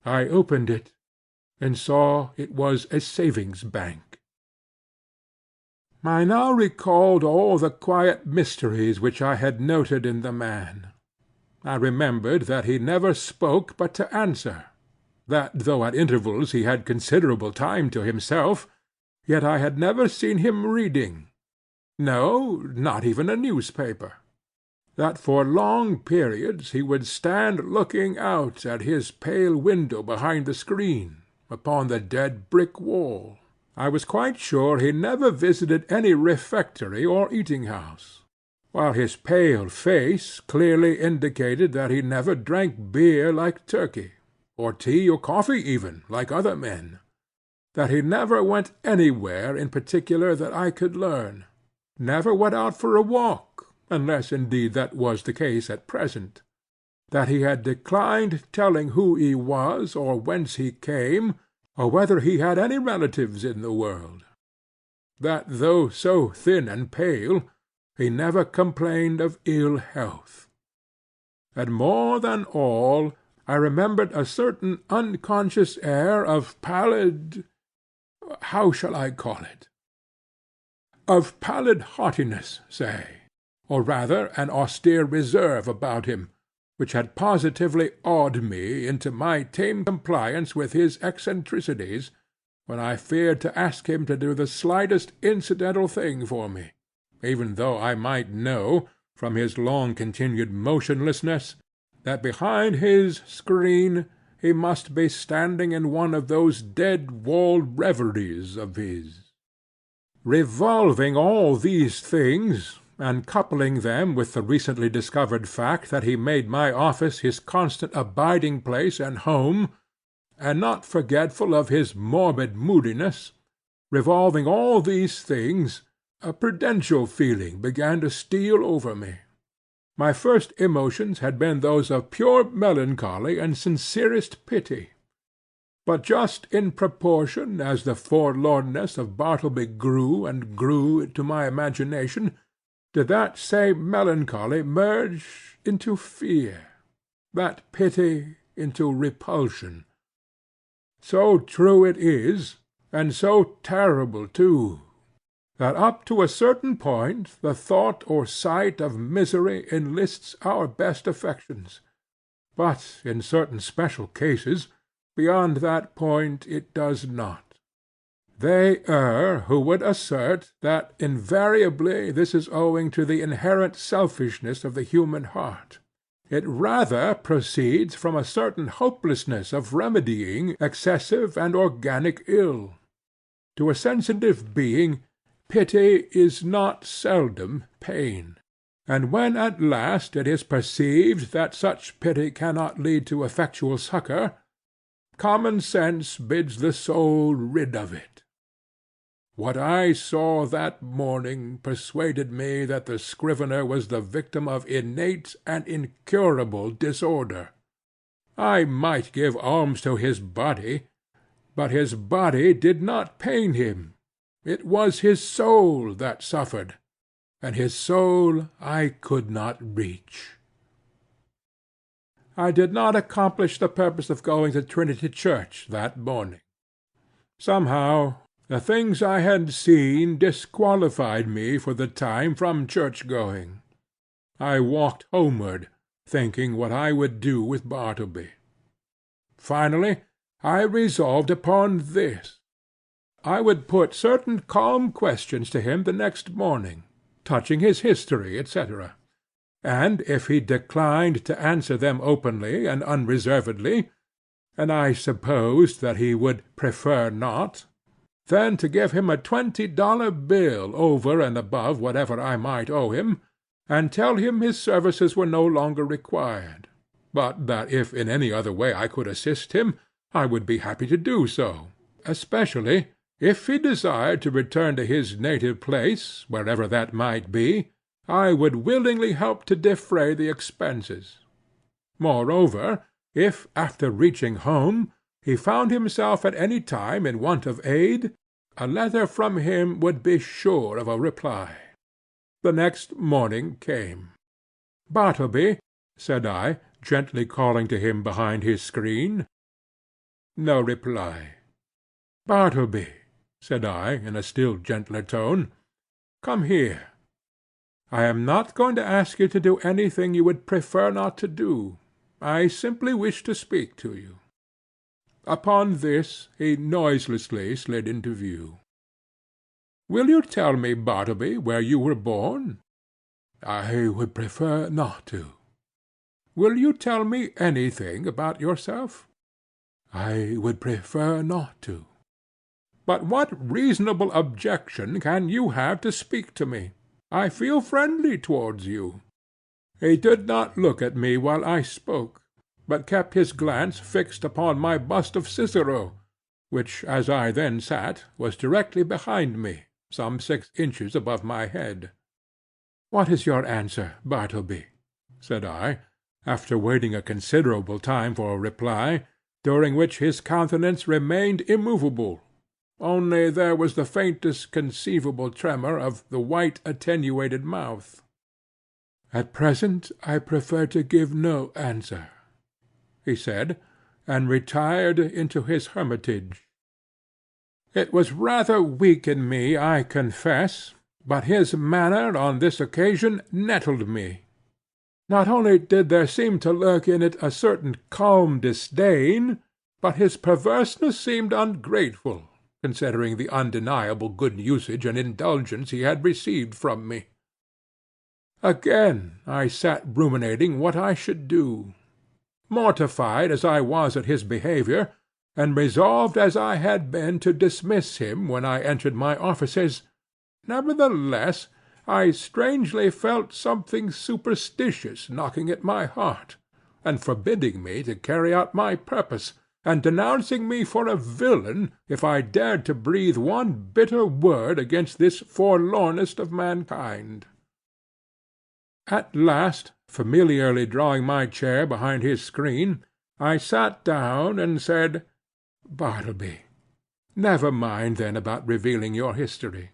Speaker 1: I opened it, and saw it was a savings-bank. I now recalled all the quiet mysteries which I had noted in the man. I remembered that he never spoke but to answer, that though at intervals he had considerable time to himself, yet I had never seen him reading, no, not even a newspaper; that for long periods he would stand looking out at his pale window behind the screen, upon the dead brick wall. I was quite sure he never visited any refectory or eating-house, while his pale face clearly indicated that he never drank beer like Turkey, or tea or coffee even, like other men; that he never went anywhere in particular that I could learn, never went out for a walk, unless indeed that was the case at present; that he had declined telling who he was, or whence he came, or whether he had any relatives in the world; that though so thin and pale, he never complained of ill health; and more than all, I remembered a certain unconscious air of pallid—how shall I call it?—of pallid haughtiness, say, or rather an austere reserve about him, which had positively awed me into my tame compliance with his eccentricities, when I feared to ask him to do the slightest incidental thing for me, even though I might know, from his long continued motionlessness, that behind his screen he must be standing in one of those dead-walled reveries of his. Revolving all these things, and coupling them with the recently discovered fact that he made my office his constant abiding‐place and home, and not forgetful of his morbid moodiness, revolving all these things, a prudential feeling began to steal over me. My first emotions had been those of pure melancholy and sincerest pity; but just in proportion as the forlornness of Bartleby grew and grew to my imagination, did that same melancholy merge into fear, that pity into repulsion. So true it is, and so terrible too, that up to a certain point the thought or sight of misery enlists our best affections, but in certain special cases, beyond that point it does not. They err who would assert that invariably this is owing to the inherent selfishness of the human heart. It rather proceeds from a certain hopelessness of remedying excessive and organic ill. To a sensitive being, pity is not seldom pain; and when at last it is perceived that such pity cannot lead to effectual succor, common sense bids the soul rid of it. What I saw that morning persuaded me that the scrivener was the victim of innate and incurable disorder. I might give alms to his body, but his body did not pain him; it was his soul that suffered, and his soul I could not reach. I did not accomplish the purpose of going to Trinity Church that morning. Somehow the things I had seen disqualified me for the time from church‐going. I walked homeward, thinking what I would do with Bartleby. Finally I resolved upon this: I would put certain calm questions to him the next morning, touching his history, etc., and if he declined to answer them openly and unreservedly, and I supposed that he would prefer not, then to give him a $20 bill over and above whatever I might owe him, and tell him his services were no longer required, but that if in any other way I could assist him, I would be happy to do so, especially if he desired to return to his native place, wherever that might be, I would willingly help to defray the expenses. Moreover, if after reaching home he found himself at any time in want of aid, a letter from him would be sure of a reply. The next morning came. "Bartleby," said I, gently calling to him behind his screen. No reply. "Bartleby," said I, in a still gentler tone. Come here. I am not going to ask you to do anything you would prefer not to do. I simply wish to speak to you." Upon this he noiselessly slid into view. "Will you tell me, Bartleby, where you were born?" "I would prefer not to." "Will you tell me anything about yourself?" "I would prefer not to." "But what reasonable objection can you have to speak to me? I feel friendly towards you." He did not look at me while I spoke, but kept his glance fixed upon my bust of Cicero, which, as I then sat, was directly behind me, some 6 inches above my head. "What is your answer, Bartleby?" said I, after waiting a considerable time for a reply, during which his countenance remained immovable, only there was the faintest conceivable tremor of the white attenuated mouth. "At present I prefer to give no answer," he said, and retired into his hermitage. It was rather weak in me, I confess, but his manner on this occasion nettled me. Not only did there seem to lurk in it a certain calm disdain, but his perverseness seemed ungrateful, considering the undeniable good usage and indulgence he had received from me. Again I sat ruminating what I should do. Mortified as I was at his behaviour, and resolved as I had been to dismiss him when I entered my offices, nevertheless I strangely felt something superstitious knocking at my heart, and forbidding me to carry out my purpose, and denouncing me for a villain if I dared to breathe one bitter word against this forlornest of mankind. At last, familiarly drawing my chair behind his screen, I sat down and said, "Bartleby, never mind then about revealing your history.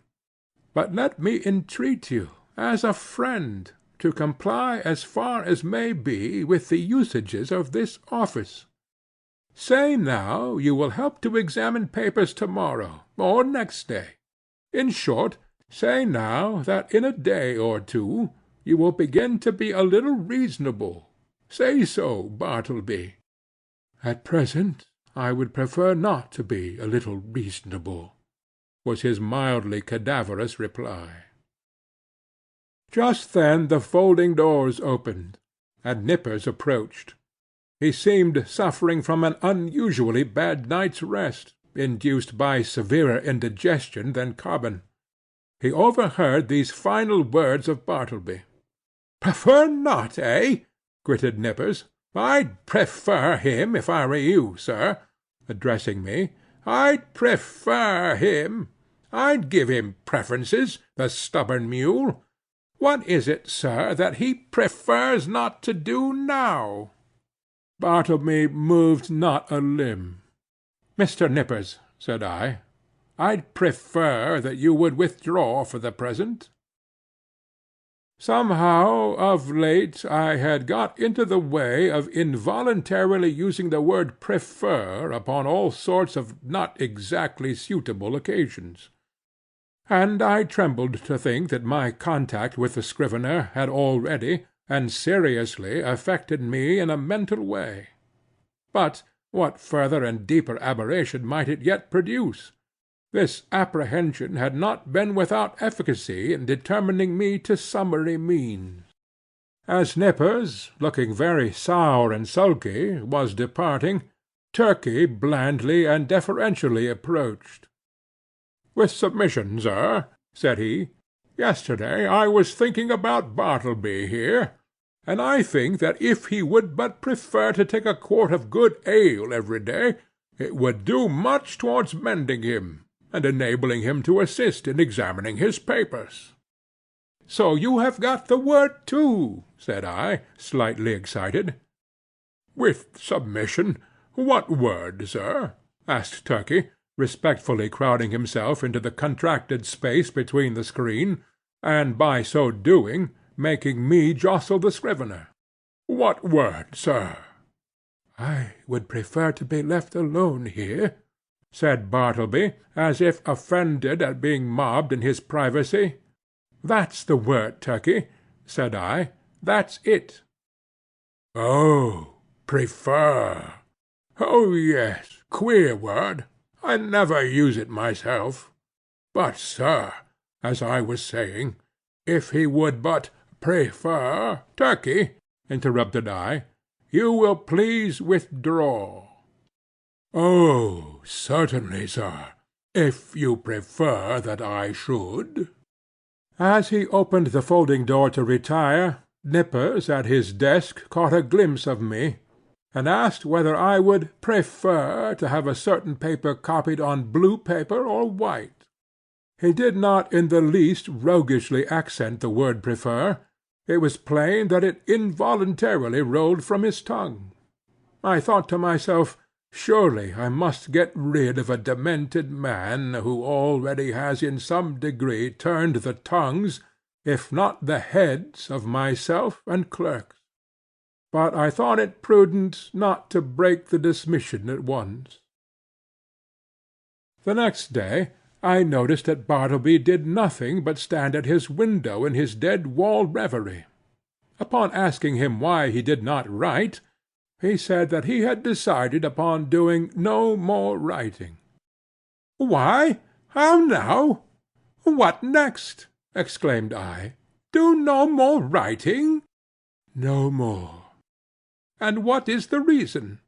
Speaker 1: But let me entreat you, as a friend, to comply as far as may be with the usages of this office. Say now you will help to examine papers to-morrow, or next day. In short, say now that in a day or two you will begin to be a little reasonable. Say so, Bartleby." "At present I would prefer not to be a little reasonable," was his mildly cadaverous reply. Just then the folding doors opened, and Nippers approached. He seemed suffering from an unusually bad night's rest, induced by severer indigestion than common. He overheard these final words of Bartleby. "Prefer not, eh?" gritted Nippers. "I'd prefer him, if I were you, sir," addressing me. "I'd prefer him. I'd give him preferences, the stubborn mule. What is it, sir, that he prefers not to do now?" Bartleby moved not a limb. "Mr. Nippers," said I, "I'd prefer that you would withdraw for the present." Somehow, of late, I had got into the way of involuntarily using the word prefer upon all sorts of not exactly suitable occasions; and I trembled to think that my contact with the Scrivener had already and seriously affected me in a mental way. But what further and deeper aberration might it yet produce? This apprehension had not been without efficacy in determining me to summary means. As Nippers, looking very sour and sulky, was departing, Turkey blandly and deferentially approached. "With submission, sir," said he, "yesterday I was thinking about Bartleby here, and I think that if he would but prefer to take a quart of good ale every day, it would do much towards mending him, and enabling him to assist in examining his papers." "So you have got the word too," said I, slightly excited. "With submission, what word, sir?" asked Turkey, respectfully crowding himself into the contracted space between the screen, and by so doing making me jostle the Scrivener. "What word, sir?" "I would prefer to be left alone here," said Bartleby, as if offended at being mobbed in his privacy. "That's the word, Turkey," said I. "That's it." "Oh, prefer. Oh, yes, queer word. I never use it myself. But, sir, as I was saying, if he would but prefer—" "Turkey," interrupted I, "you will please withdraw." "Oh, certainly, sir, if you prefer that I should." As he opened the folding door to retire, Nippers at his desk caught a glimpse of me, and asked whether I would prefer to have a certain paper copied on blue paper or white. He did not in the least roguishly accent the word prefer. It was plain that it involuntarily rolled from his tongue. I thought to myself, surely I must get rid of a demented man who already has in some degree turned the tongues, if not the heads, of myself and clerks. But I thought it prudent not to break the dismission at once. The next day I noticed that Bartleby did nothing but stand at his window in his dead-wall reverie. Upon asking him why he did not write, he said that he had decided upon doing no more writing. "Why, how now? What next?" exclaimed I. "Do no more writing?" "No more." "And what is the reason?"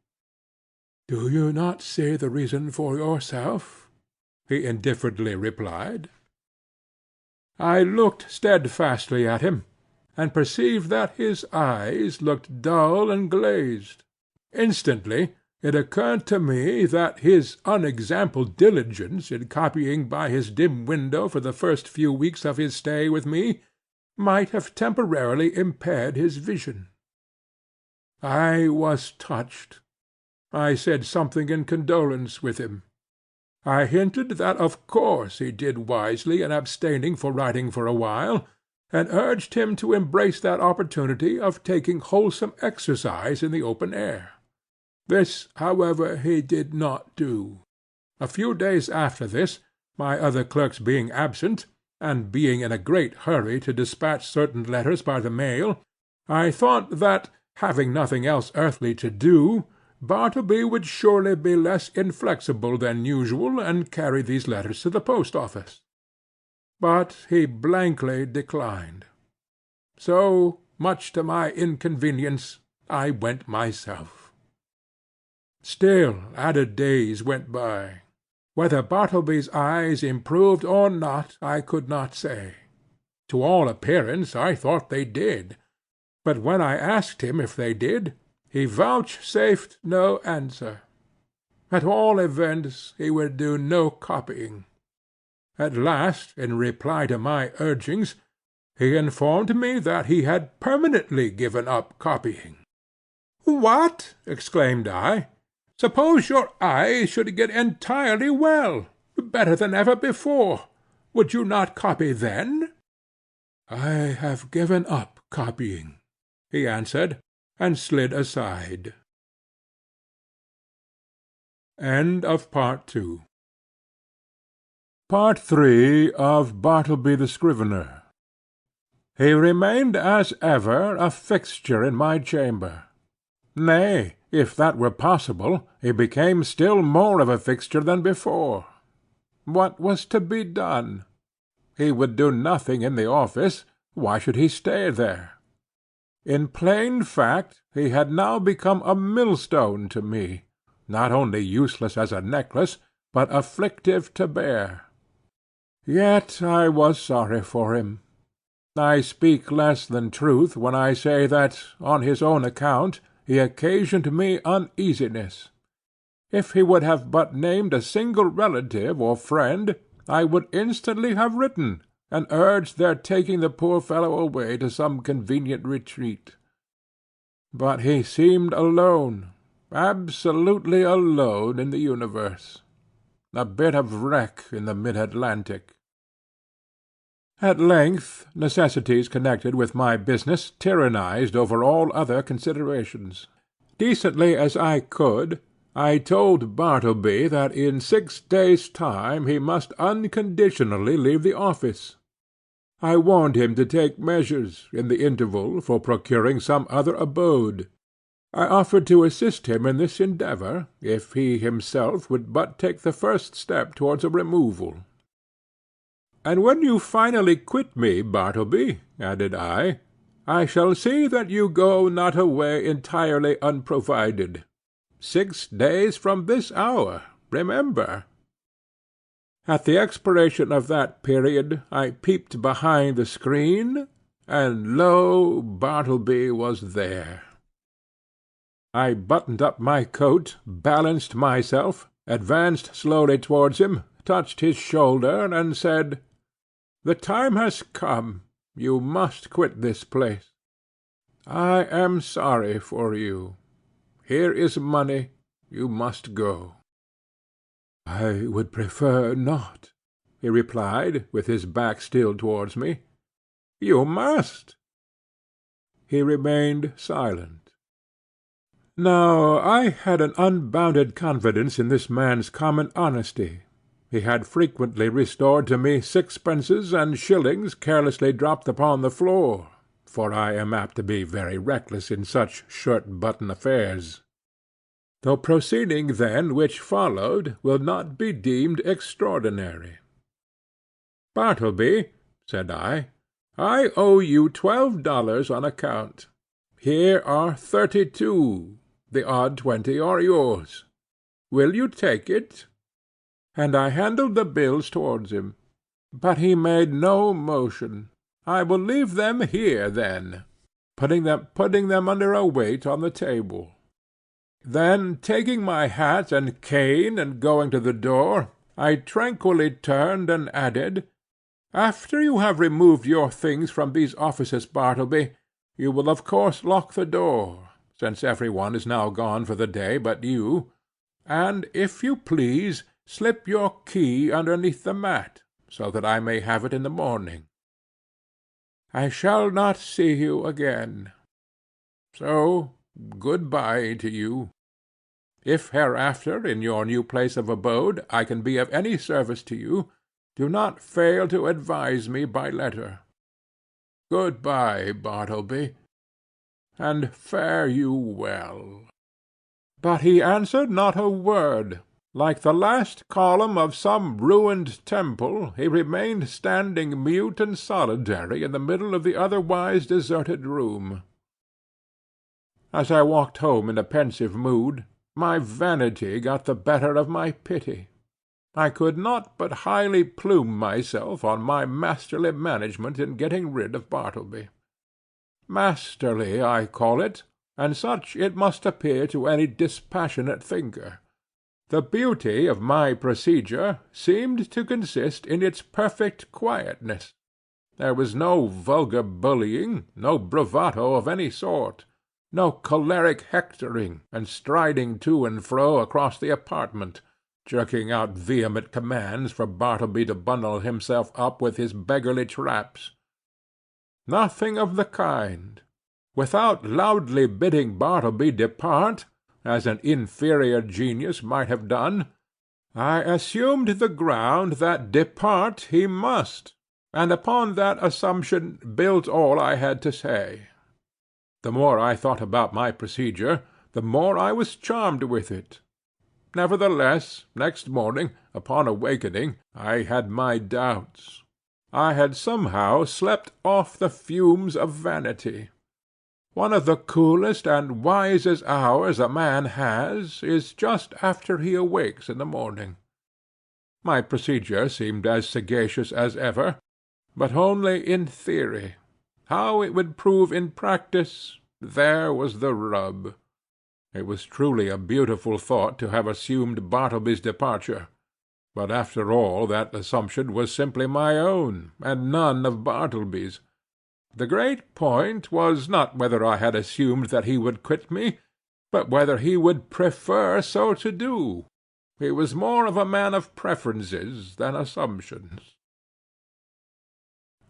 Speaker 1: "Do you not see the reason for yourself?" he indifferently replied. I looked steadfastly at him, and perceived that his eyes looked dull and glazed. Instantly it occurred to me that his unexampled diligence in copying by his dim window for the first few weeks of his stay with me might have temporarily impaired his vision. I was touched. I said something in condolence with him. I hinted that of course he did wisely in abstaining from writing for a while, and urged him to embrace that opportunity of taking wholesome exercise in the open air. This, however, he did not do. A few days after this, my other clerks being absent, and being in a great hurry to dispatch certain letters by the mail, I thought that, having nothing else earthly to do, Bartleby would surely be less inflexible than usual and carry these letters to the post office. But he blankly declined. So, much to my inconvenience, I went myself. Still added days went by. Whether Bartleby's eyes improved or not I could not say. To all appearance I thought they did, but when I asked him if they did, he vouchsafed no answer. At all events he would do no copying. At last, in reply to my urgings, he informed me that he had permanently given up copying. "What!" exclaimed I. "Suppose your eyes should get entirely well, better than ever before, would you not copy then?" "I have given up copying," he answered, and slid aside. Part 3 of Bartleby the Scrivener. He remained as ever a fixture in my chamber. Nay, if that were possible, he became still more of a fixture than before. What was to be done? He would do nothing in the office. Why should he stay there? In plain fact, he had now become a millstone to me, not only useless as a necklace, but afflictive to bear. Yet I was sorry for him. I speak less than truth when I say that, on his own account, he occasioned me uneasiness. If he would have but named a single relative or friend, I would instantly have written, and urged their taking the poor fellow away to some convenient retreat. But he seemed alone, absolutely alone in the universe, a bit of wreck in the mid-Atlantic. At length necessities connected with my business tyrannized over all other considerations. Decently as I could, I told Bartleby that in 6 days' time he must unconditionally leave the office. I warned him to take measures, in the interval, for procuring some other abode. I offered to assist him in this endeavour, if he himself would but take the first step towards a removal. "And when you finally quit me, Bartleby," added I shall see that you go not away entirely unprovided. 6 days from this hour, remember." At the expiration of that period I peeped behind the screen, and lo, Bartleby was there. I buttoned up my coat, balanced myself, advanced slowly towards him, touched his shoulder, and said, "The time has come. You must quit this place. I am sorry for you. Here is money. You must go." "I would prefer not," he replied, with his back still towards me. "You must." He remained silent. Now I had an unbounded confidence in this man's common honesty. He had frequently restored to me sixpences and shillings carelessly dropped upon the floor, for I am apt to be very reckless in such shirt-button affairs. The proceeding then which followed will not be deemed extraordinary. "Bartleby," said I owe you $12 on account. Here are 32. The odd 20 are yours. Will you take it?" And I handed the bills towards him. But he made no motion. "I will leave them here, then," putting them under a weight on the table. Then, taking my hat and cane and going to the door, I tranquilly turned and added, "After you have removed your things from these offices, Bartleby, you will of course lock the door, since every one is now gone for the day but you, and, if you please, slip your key underneath the mat, so that I may have it in the morning. I shall not see you again. So good-bye to you. If hereafter, in your new place of abode, I can be of any service to you, do not fail to advise me by letter. Good-bye, Bartleby, and fare you well." But he answered not a word. Like the last column of some ruined temple, he remained standing mute and solitary in the middle of the otherwise deserted room. As I walked home in a pensive mood, my vanity got the better of my pity. I could not but highly plume myself on my masterly management in getting rid of Bartleby. Masterly I call it, and such it must appear to any dispassionate thinker. The beauty of my procedure seemed to consist in its perfect quietness. There was no vulgar bullying, no bravado of any sort, no choleric hectoring, and striding to and fro across the apartment, jerking out vehement commands for Bartleby to bundle himself up with his beggarly traps. Nothing of the kind. Without loudly bidding Bartleby depart, as an inferior genius might have done, I assumed the ground that depart he must, and upon that assumption built all I had to say. The more I thought about my procedure, the more I was charmed with it. Nevertheless, next morning, upon awakening, I had my doubts. I had somehow slept off the fumes of vanity. One of the coolest and wisest hours a man has is just after he awakes in the morning. My procedure seemed as sagacious as ever, but only in theory. How it would prove in practice, there was the rub. It was truly a beautiful thought to have assumed Bartleby's departure, but after all that assumption was simply my own, and none of Bartleby's. The great point was not whether I had assumed that he would quit me, but whether he would prefer so to do. He was more of a man of preferences than assumptions.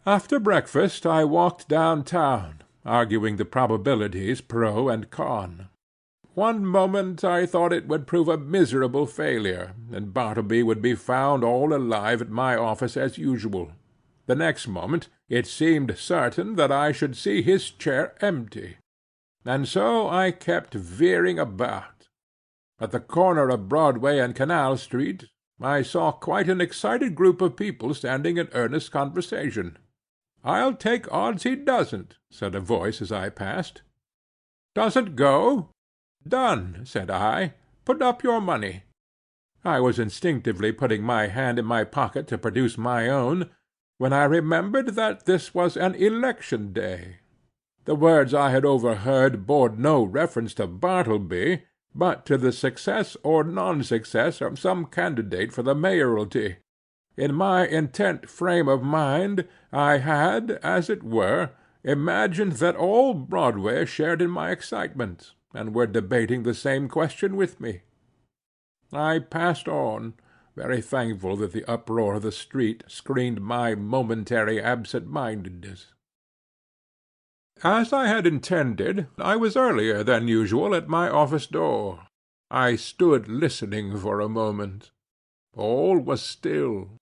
Speaker 1: After breakfast I walked down-town, arguing the probabilities pro and con. One moment I thought it would prove a miserable failure, and Bartleby would be found all alive at my office as usual. The next moment it seemed certain that I should see his chair empty, and so I kept veering about. At the corner of Broadway and Canal Street I saw quite an excited group of people standing in earnest conversation. "I'll take odds he doesn't," said a voice as I passed. "Doesn't go? Done," said I. "Put up your money." I was instinctively putting my hand in my pocket to produce my own, when I remembered that this was an election day. The words I had overheard bore no reference to Bartleby, but to the success or non-success of some candidate for the mayoralty. In my intent frame of mind I had, as it were, imagined that all Broadway shared in my excitement, and were debating the same question with me. I passed on, very thankful that the uproar of the street screened my momentary absent-mindedness. As I had intended, I was earlier than usual at my office door. I stood listening for a moment. All was still.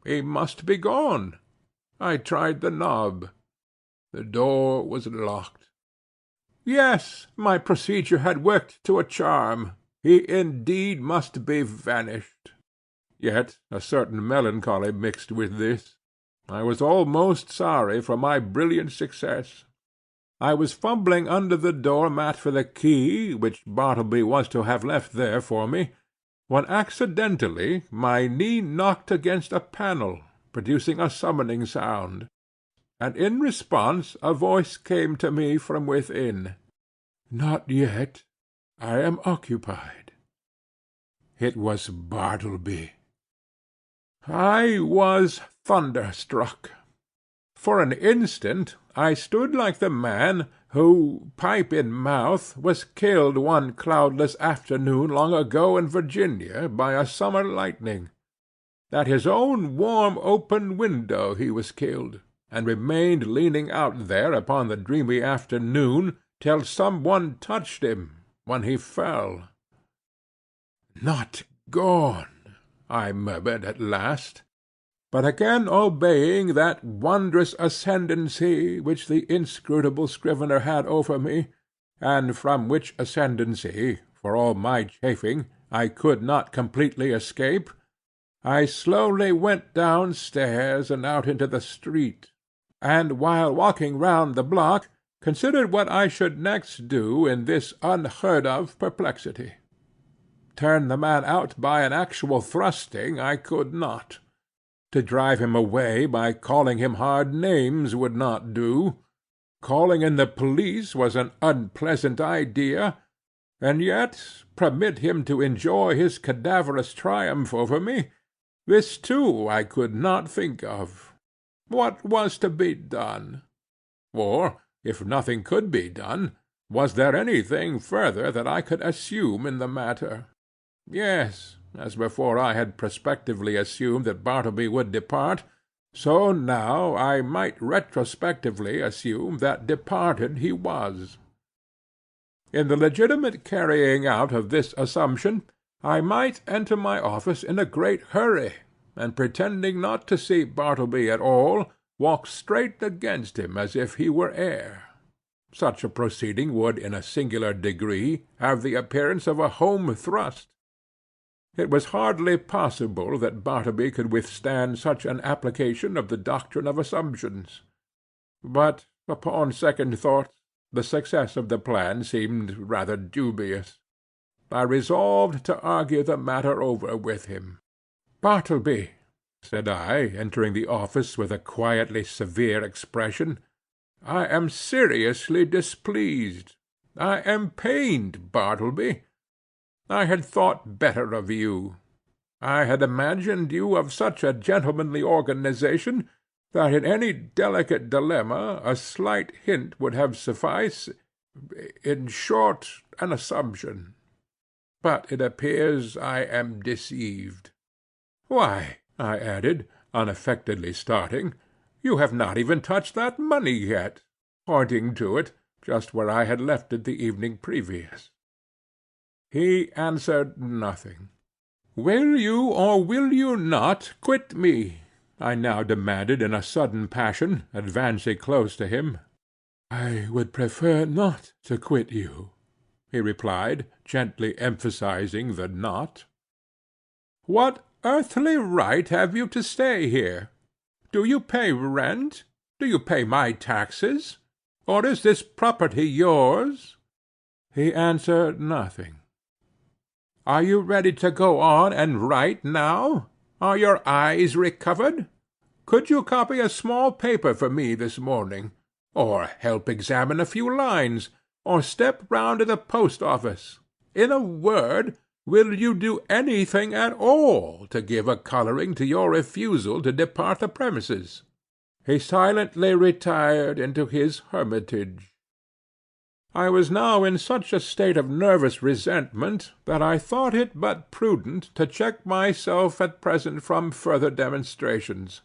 Speaker 1: He must be gone. I tried the knob. The door was locked. Yes, my procedure had worked to a charm. He indeed must be vanished. Yet a certain melancholy mixed with this. I was almost sorry for my brilliant success. I was fumbling under the door-mat for the key, which Bartleby was to have left there for me, when accidentally my knee knocked against a panel, producing a summoning sound, and in response a voice came to me from within. "Not yet. I am occupied." It was Bartleby. I was thunderstruck. For an instant I stood like the man who, pipe in mouth, was killed one cloudless afternoon long ago in Virginia by a summer lightning. At his own warm open window he was killed, and remained leaning out there upon the dreamy afternoon till some one touched him, when he fell. "Not gone," I murmured at last, but again obeying that wondrous ascendancy which the inscrutable Scrivener had over me, and from which ascendancy, for all my chafing, I could not completely escape, I slowly went downstairs and out into the street, and while walking round the block considered what I should next do in this unheard-of perplexity. Turn the man out by an actual thrusting I could not. To drive him away by calling him hard names would not do. Calling in the police was an unpleasant idea, and yet permit him to enjoy his cadaverous triumph over me, this too I could not think of. What was to be done? Or, if nothing could be done, was there anything further that I could assume in the matter? Yes, as before I had prospectively assumed that Bartleby would depart, so now I might retrospectively assume that departed he was. In the legitimate carrying out of this assumption, I might enter my office in a great hurry, and pretending not to see Bartleby at all, walk straight against him as if he were air. Such a proceeding would in a singular degree have the appearance of a home thrust. It was hardly possible that Bartleby could withstand such an application of the doctrine of assumptions. But, upon second thoughts, the success of the plan seemed rather dubious. I resolved to argue the matter over with him. "Bartleby," said I, entering the office with a quietly severe expression, "I am seriously displeased. I am pained, Bartleby. I had thought better of you. I had imagined you of such a gentlemanly organization that in any delicate dilemma a slight hint would have sufficed, in short, an assumption. But it appears I am deceived. Why," I added, unaffectedly starting, "you have not even touched that money yet," pointing to it, just where I had left it the evening previous. He answered nothing. "Will you or will you not quit me?" I now demanded in a sudden passion, advancing close to him. "I would prefer not to quit you," he replied, gently emphasizing the "not." "What earthly right have you to stay here? Do you pay rent? Do you pay my taxes? Or is this property yours?" He answered nothing. "Are you ready to go on and write now? Are your eyes recovered? Could you copy a small paper for me this morning? Or help examine a few lines? Or step round to the post-office? In a word, will you do anything at all to give a colouring to your refusal to depart the premises?" He silently retired into his hermitage. I was now in such a state of nervous resentment that I thought it but prudent to check myself at present from further demonstrations.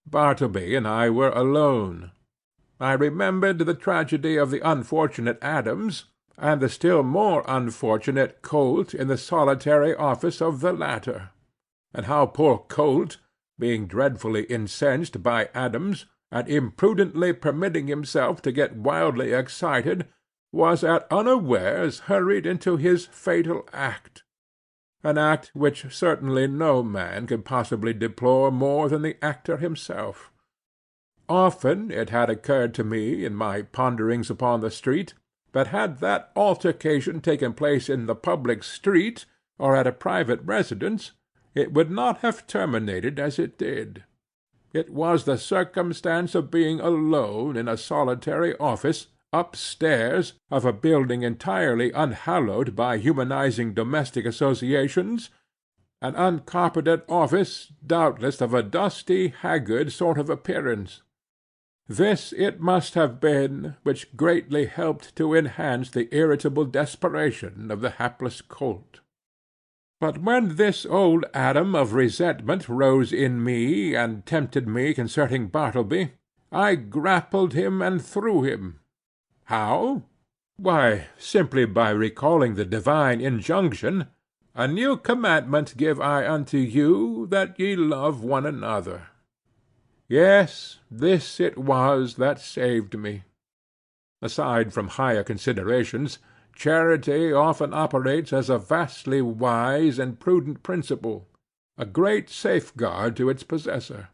Speaker 1: Bartleby and I were alone. I remembered the tragedy of the unfortunate Adams, and the still more unfortunate Colt in the solitary office of the latter, and how poor Colt, being dreadfully incensed by Adams, and imprudently permitting himself to get wildly excited, was at unawares hurried into his fatal act, an act which certainly no man could possibly deplore more than the actor himself. Often it had occurred to me in my ponderings upon the street, that had that altercation taken place in the public street, or at a private residence, it would not have terminated as it did. It was the circumstance of being alone in a solitary office, upstairs, of a building entirely unhallowed by humanizing domestic associations, an uncarpeted office, doubtless of a dusty, haggard sort of appearance. This it must have been which greatly helped to enhance the irritable desperation of the hapless Colt. But when this old Adam of resentment rose in me and tempted me concerning Bartleby, I grappled him and threw him. How? Why, simply by recalling the divine injunction, "A new commandment give I unto you, that ye love one another." Yes, this it was that saved me. Aside from higher considerations, charity often operates as a vastly wise and prudent principle, a great safeguard to its possessor.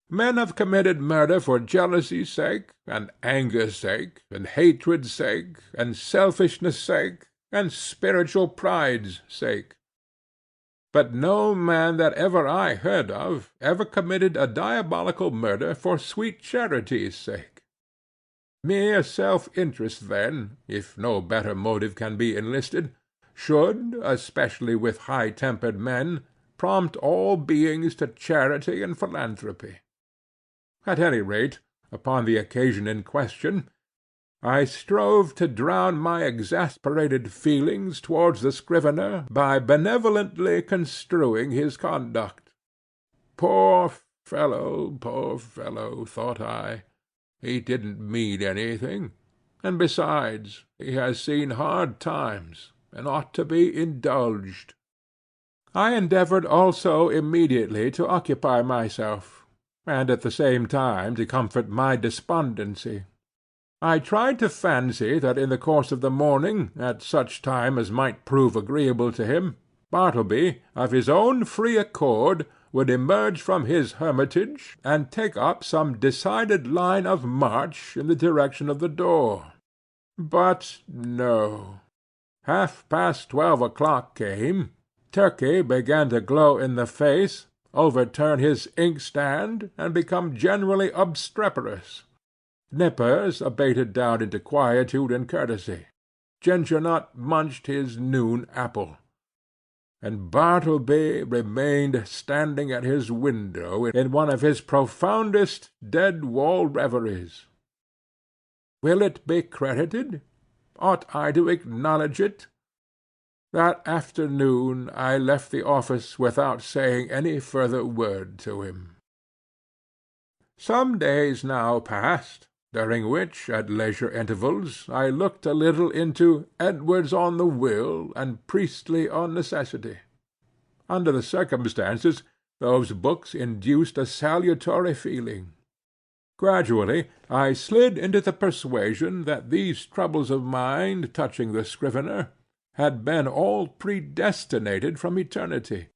Speaker 1: Men have committed murder for jealousy's sake, and anger's sake, and hatred's sake, and selfishness' sake, and spiritual pride's sake. But no man that ever I heard of ever committed a diabolical murder for sweet charity's sake. Mere self-interest, then, if no better motive can be enlisted, should, especially with high-tempered men, prompt all beings to charity and philanthropy. At any rate, upon the occasion in question, I strove to drown my exasperated feelings towards the scrivener by benevolently construing his conduct. Poor fellow, thought I. He didn't mean anything, and besides, he has seen hard times, and ought to be indulged. I endeavored also immediately to occupy myself, and at the same time to comfort my despondency. I tried to fancy that in the course of the morning, at such time as might prove agreeable to him, Bartleby, of his own free accord, would emerge from his hermitage, and take up some decided line of march in the direction of the door. But no. 12:30 o'clock came, Turkey began to glow in the face, overturn his inkstand, and become generally obstreperous. Nippers abated down into quietude and courtesy. Ginger Nut munched his noon apple, and Bartleby remained standing at his window in one of his profoundest dead-wall reveries. Will it be credited? Ought I to acknowledge it? That afternoon I left the office without saying any further word to him. Some days now passed, during which, at leisure intervals, I looked a little into Edwards on the Will and Priestley on Necessity. Under the circumstances, Those books induced a salutary feeling. Gradually I slid into the persuasion that these troubles of mind touching the Scrivener had been all predestinated from eternity,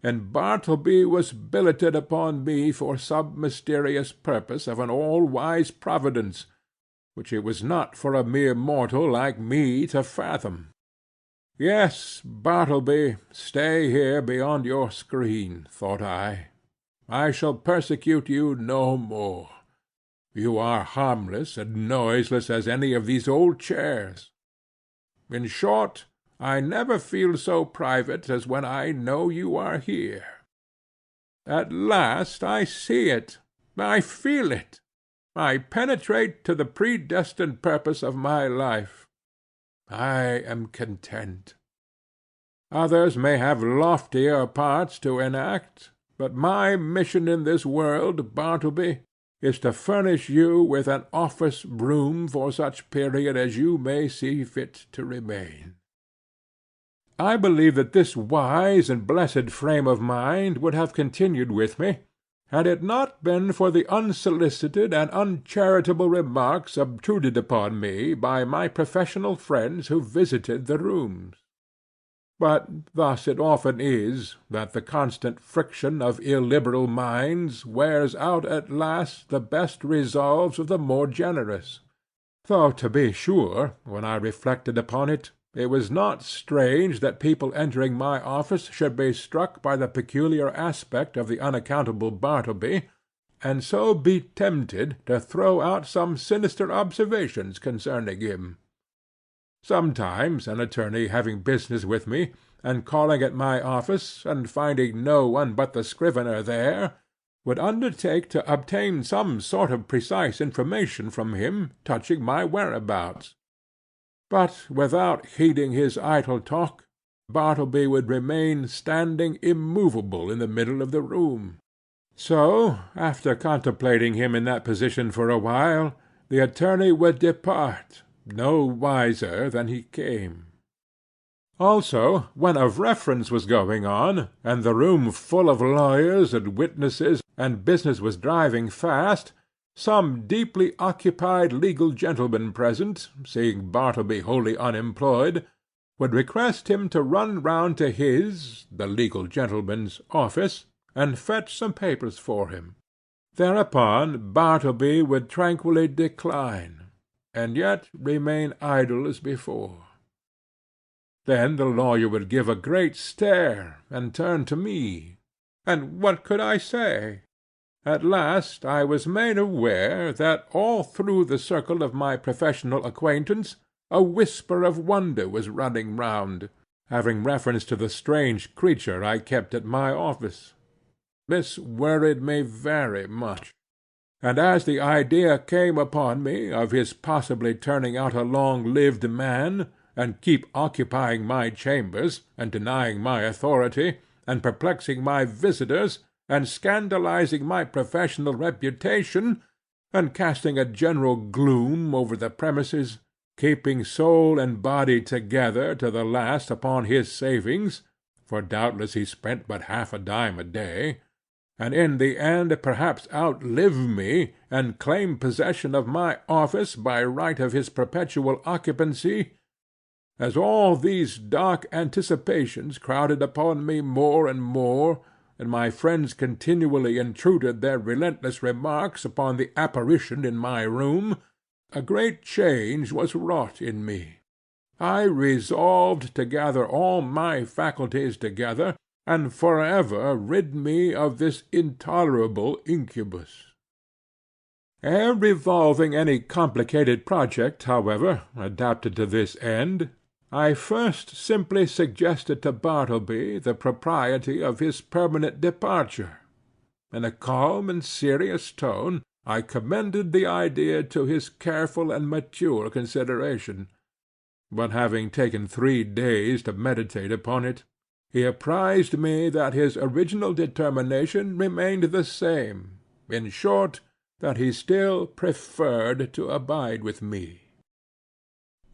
Speaker 1: and Bartleby was billeted upon me for some mysterious purpose of an all-wise Providence, which it was not for a mere mortal like me to fathom. Yes, Bartleby, stay here beyond your screen, thought I. I shall persecute you no more. You are harmless and noiseless as any of these old chairs. In short, I never feel so private as when I know you are here. At last I see it, I feel it, I penetrate to the predestined purpose of my life. I am content. Others may have loftier parts to enact, but my mission in this world, Bartleby, is to furnish you with an office room for such period as you may see fit to remain. I believe that this wise and blessed frame of mind would have continued with me, had it not been for the unsolicited and uncharitable remarks obtruded upon me by my professional friends who visited the rooms. But thus it often is, that the constant friction of illiberal minds wears out at last the best resolves of the more generous. Though, to be sure, when I reflected upon it, it was not strange that people entering my office should be struck by the peculiar aspect of the unaccountable Bartleby, and so be tempted to throw out some sinister observations concerning him. Sometimes an attorney having business with me, and calling at my office, and finding no one but the Scrivener there, would undertake to obtain some sort of precise information from him touching my whereabouts. But without heeding his idle talk, Bartleby would remain standing immovable in the middle of the room. So, after contemplating him in that position for a while, the attorney would depart, no wiser than he came. Also, when a reference was going on, and the room full of lawyers and witnesses, and business was driving fast, some deeply occupied legal gentleman present, seeing Bartleby wholly unemployed, would request him to run round to his, the legal gentleman's, office, and fetch some papers for him. Thereupon Bartleby would tranquilly decline, and yet remain idle as before. Then the lawyer would give a great stare, and turn to me, and what could I say? At last I was made aware that all through the circle of my professional acquaintance a whisper of wonder was running round, having reference to the strange creature I kept at my office. This worried me very much, and as the idea came upon me of his possibly turning out a long-lived man, and keep occupying my chambers, and denying my authority, and perplexing my visitors, and scandalizing my professional reputation, and casting a general gloom over the premises, keeping soul and body together to the last upon his savings, for doubtless he spent but half a dime a day, and in the end perhaps outlive me, and claim possession of my office by right of his perpetual occupancy, as all these dark anticipations crowded upon me more and more, and my friends continually intruded their relentless remarks upon the apparition in my room, a great change was wrought in me. I resolved to gather all my faculties together, and forever rid me of this intolerable incubus. Ere revolving any complicated project, however, adapted to this end, I first simply suggested to Bartleby the propriety of his permanent departure. In a calm and serious tone I commended the idea to his careful and mature consideration; but having taken 3 days to meditate upon it, he apprized me that his original determination remained the same, in short, that he still preferred to abide with me.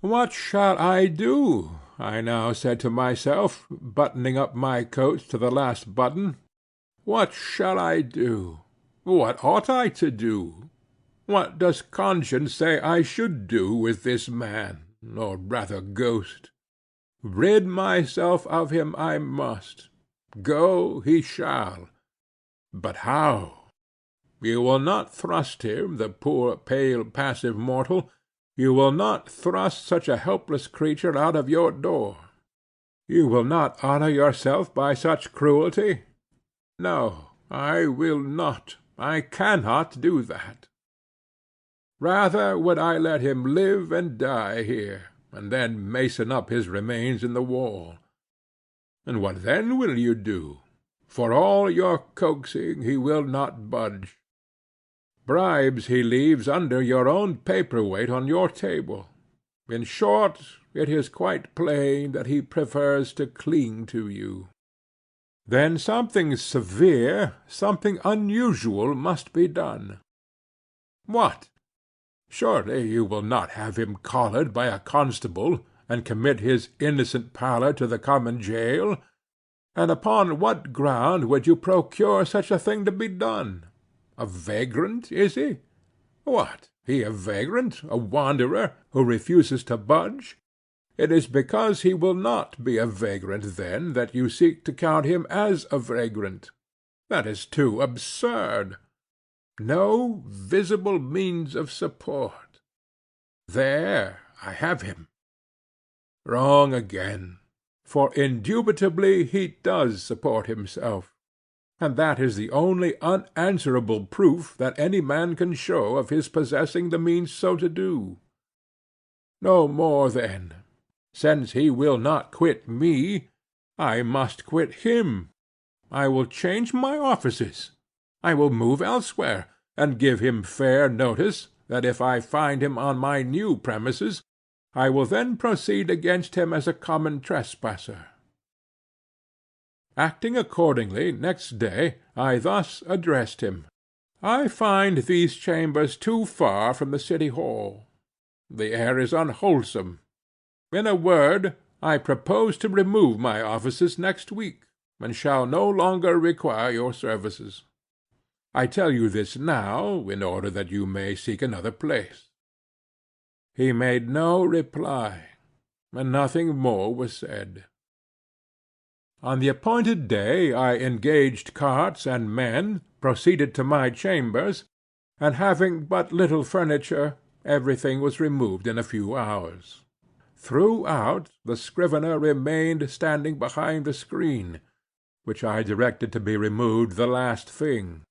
Speaker 1: What shall I do? I now said to myself, buttoning up my coat to the last button. What shall I do? What ought I to do? What does conscience say I should do with this man, or rather ghost? Rid myself of him I must. Go he shall. But how? You will not thrust him, the poor, pale, passive mortal, you will not thrust such a helpless creature out of your door. You will not honour yourself by such cruelty? No, I will not. I cannot do that. Rather would I let him live and die here, and then mason up his remains in the wall. And what then will you do? For all your coaxing, he will not budge. Bribes he leaves under your own paper-weight on your table. In short, it is quite plain that he prefers to cling to you. Then something severe, something unusual must be done. What? Surely you will not have him collared by a constable, and commit his innocent pallor to the common jail? And upon what ground would you procure such a thing to be done? A vagrant, is he? What, he a vagrant, a wanderer, who refuses to budge? It is because he will not be a vagrant, then, that you seek to count him as a vagrant. That is too absurd. No visible means of support. There I have him. Wrong again, for indubitably he does support himself, and that is the only unanswerable proof that any man can show of his possessing the means so to do. No more, then. Since he will not quit me, I must quit him. I will change my offices. I will move elsewhere, and give him fair notice that if I find him on my new premises, I will then proceed against him as a common trespasser. Acting accordingly, next day I thus addressed him. I find these chambers too far from the city hall. The air is unwholesome. In a word, I propose to remove my offices next week, and shall no longer require your services. I tell you this now, in order that you may seek another place. He made no reply, and nothing more was said. On the appointed day I engaged carts and men, proceeded to my chambers, and having but little furniture, everything was removed in a few hours. Throughout, the scrivener remained standing behind the screen, which I directed to be removed the last thing.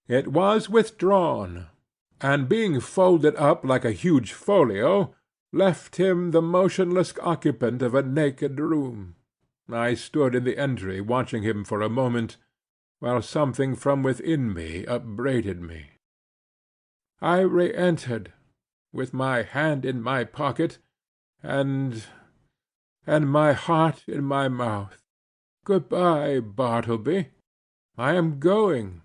Speaker 1: It was withdrawn, and being folded up like a huge folio, left him the motionless occupant of a naked room. I stood in the entry watching him for a moment, while something from within me upbraided me. I re-entered, with my hand in my pocket, and my heart in my mouth. Good-bye, Bartleby. I am going.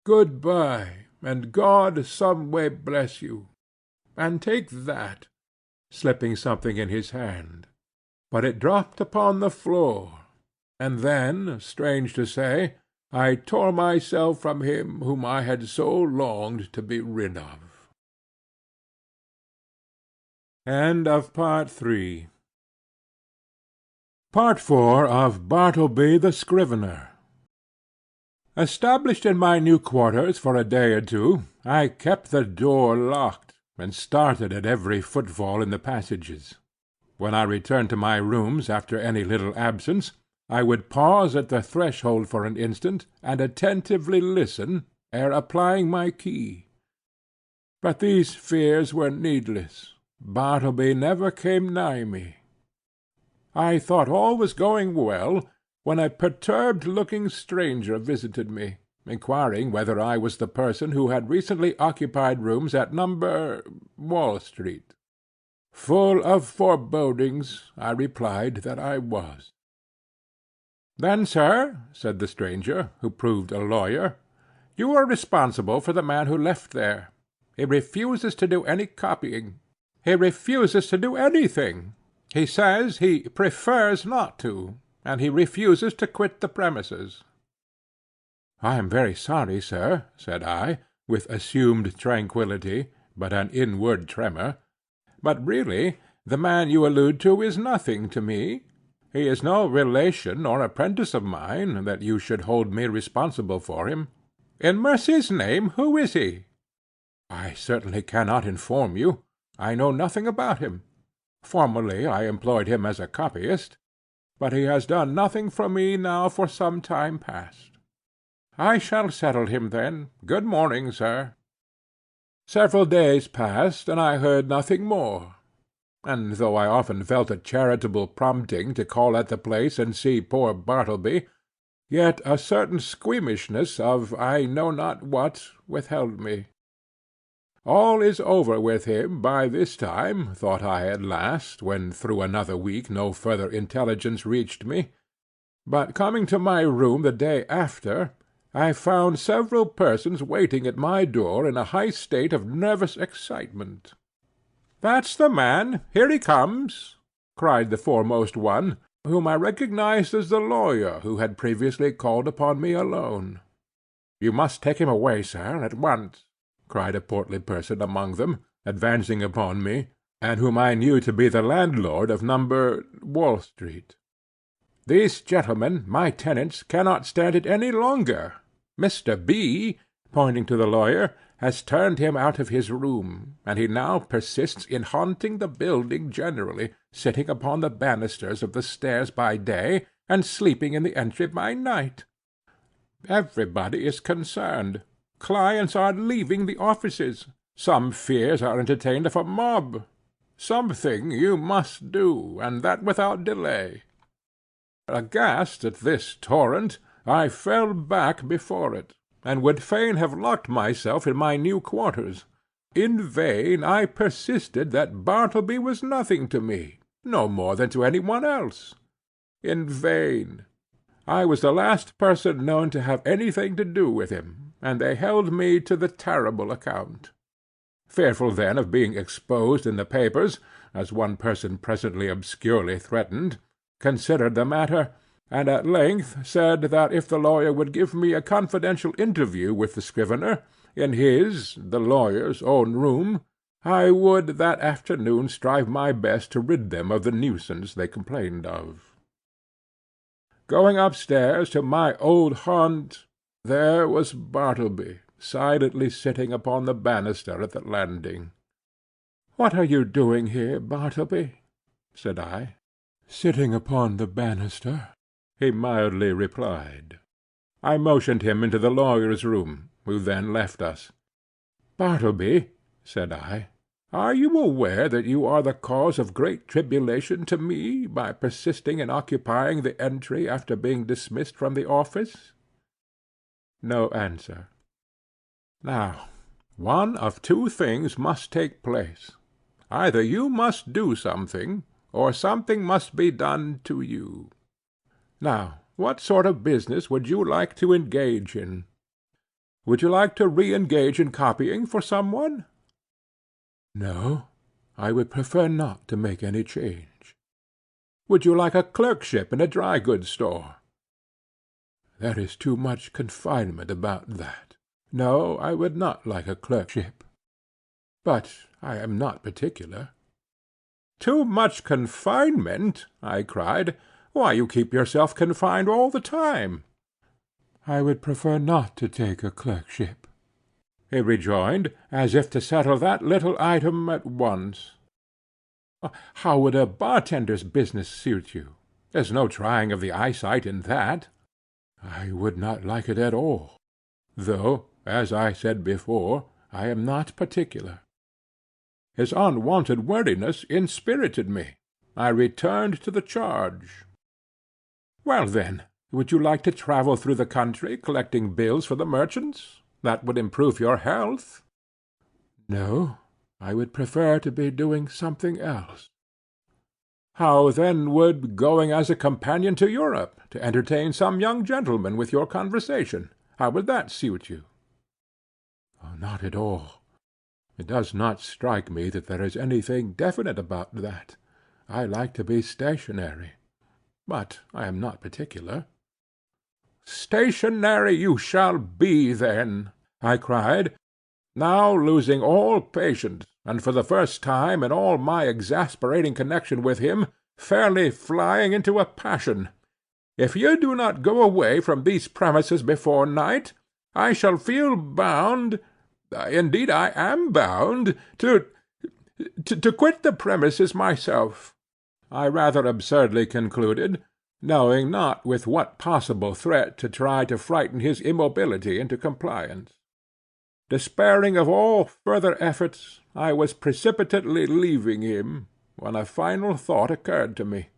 Speaker 1: Good-bye, and God some way bless you. And take that, slipping something in his hand. But it dropped upon the floor, and then, strange to say, I tore myself from him whom I had so longed to be rid of. End of Part 3. Part 4 of Bartleby the Scrivener. Established in my new quarters for a day or two, I kept the door locked, and started at every footfall in the passages. When I returned to my rooms after any little absence, I would pause at the threshold for an instant, and attentively listen, ere applying my key. But these fears were needless. Bartleby never came nigh me. I thought all was going well, when a perturbed-looking stranger visited me, inquiring whether I was the person who had recently occupied rooms at No. Wall Street. Full of forebodings, I replied that I was. "Then, sir," said the stranger, who proved a lawyer, "you are responsible for the man who left there. He refuses to do any copying. He refuses to do anything. He says he prefers not to, and he refuses to quit the premises." "I am very sorry, sir," said I, with assumed tranquillity, but an inward tremor, "but really the man you allude to is nothing to me. He is no relation or apprentice of mine, that you should hold me responsible for him. In mercy's name, who is he?" "I certainly cannot inform you. I know nothing about him. Formerly I employed him as a copyist, but he has done nothing for me now for some time past." "I shall settle him then. Good morning, sir." Several days passed, and I heard nothing more; and though I often felt a charitable prompting to call at the place and see poor Bartleby, yet a certain squeamishness of I know not what withheld me. All is over with him by this time, thought I at last, when through another week no further intelligence reached me. But coming to my room the day after, I found several persons waiting at my door in a high state of nervous excitement. "That's the man! Here he comes!" cried the foremost one, whom I recognized as the lawyer who had previously called upon me alone. "You must take him away, sir, at once," cried a portly person among them, advancing upon me, and whom I knew to be the landlord of No. Wall Street. "These gentlemen, my tenants, cannot stand it any longer. Mr. B., pointing to the lawyer, has turned him out of his room, and he now persists in haunting the building generally, sitting upon the banisters of the stairs by day, and sleeping in the entry by night. Everybody is concerned. Clients are leaving the offices. Some fears are entertained of a mob. Something you must do, and that without delay." Aghast at this torrent, I fell back before it, and would fain have locked myself in my new quarters. In vain I persisted that Bartleby was nothing to me, no more than to any one else. In vain. I was the last person known to have anything to do with him, and they held me to the terrible account. Fearful then of being exposed in the papers, as one person presently obscurely threatened, considered the matter, and at length said that if the lawyer would give me a confidential interview with the scrivener, in his, the lawyer's, own room, I would that afternoon strive my best to rid them of the nuisance they complained of. Going upstairs to my old haunt, there was Bartleby, silently sitting upon the banister at the landing. "What are you doing here, Bartleby?" said I. "Sitting upon the banister," he mildly replied. I motioned him into the lawyer's room, who then left us. "Bartleby," said I, "are you aware that you are the cause of great tribulation to me by persisting in occupying the entry after being dismissed from the office?" No answer. "Now, one of two things must take place. Either you must do something, or something must be done to you. Now, what sort of business would you like to engage in? Would you like to re-engage in copying for some one?" "No, I would prefer not to make any change." "Would you like a clerkship in a dry-goods store?" "There is too much confinement about that. No, I would not like a clerkship. But I am not particular." "Too much confinement!" I cried. "Why, you keep yourself confined all the time." "I would prefer not to take a clerkship," he rejoined, as if to settle that little item at once. "How would a bartender's business suit you? There's no trying of the eyesight in that." "I would not like it at all, though, as I said before, I am not particular." His unwonted wordiness inspirited me. I returned to the charge. "Well, then, would you like to travel through the country collecting bills for the merchants? That would improve your health." "No, I would prefer to be doing something else." "How then would going as a companion to Europe, to entertain some young gentleman with your conversation? How would that suit you?" "Not at all. It does not strike me that there is anything definite about that. I like to be stationary. But I am not particular." stationary you shall be, then," I cried, now losing all patience, and for the first time in all my exasperating connection with him, fairly flying into a passion. "If you do not go away from these premises before night, I shall feel bound—indeed I am bound—to quit the premises myself," I rather absurdly concluded, knowing not with what possible threat to try to frighten his immobility into compliance. Despairing of all further efforts, I was precipitately leaving him, when a final thought occurred to me,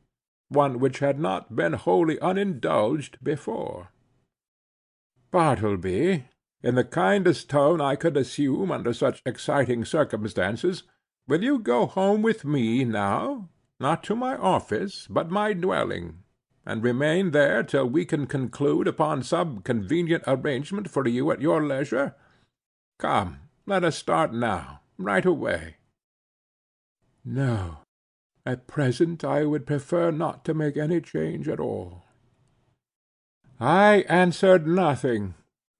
Speaker 1: one which had not been wholly unindulged before. "Bartleby," in the kindest tone I could assume under such exciting circumstances, "will you go home with me now, not to my office, but my dwelling, and remain there till we can conclude upon some convenient arrangement for you at your leisure? Come, let us start now, right away." "No. At present I would prefer not to make any change at all." I answered nothing,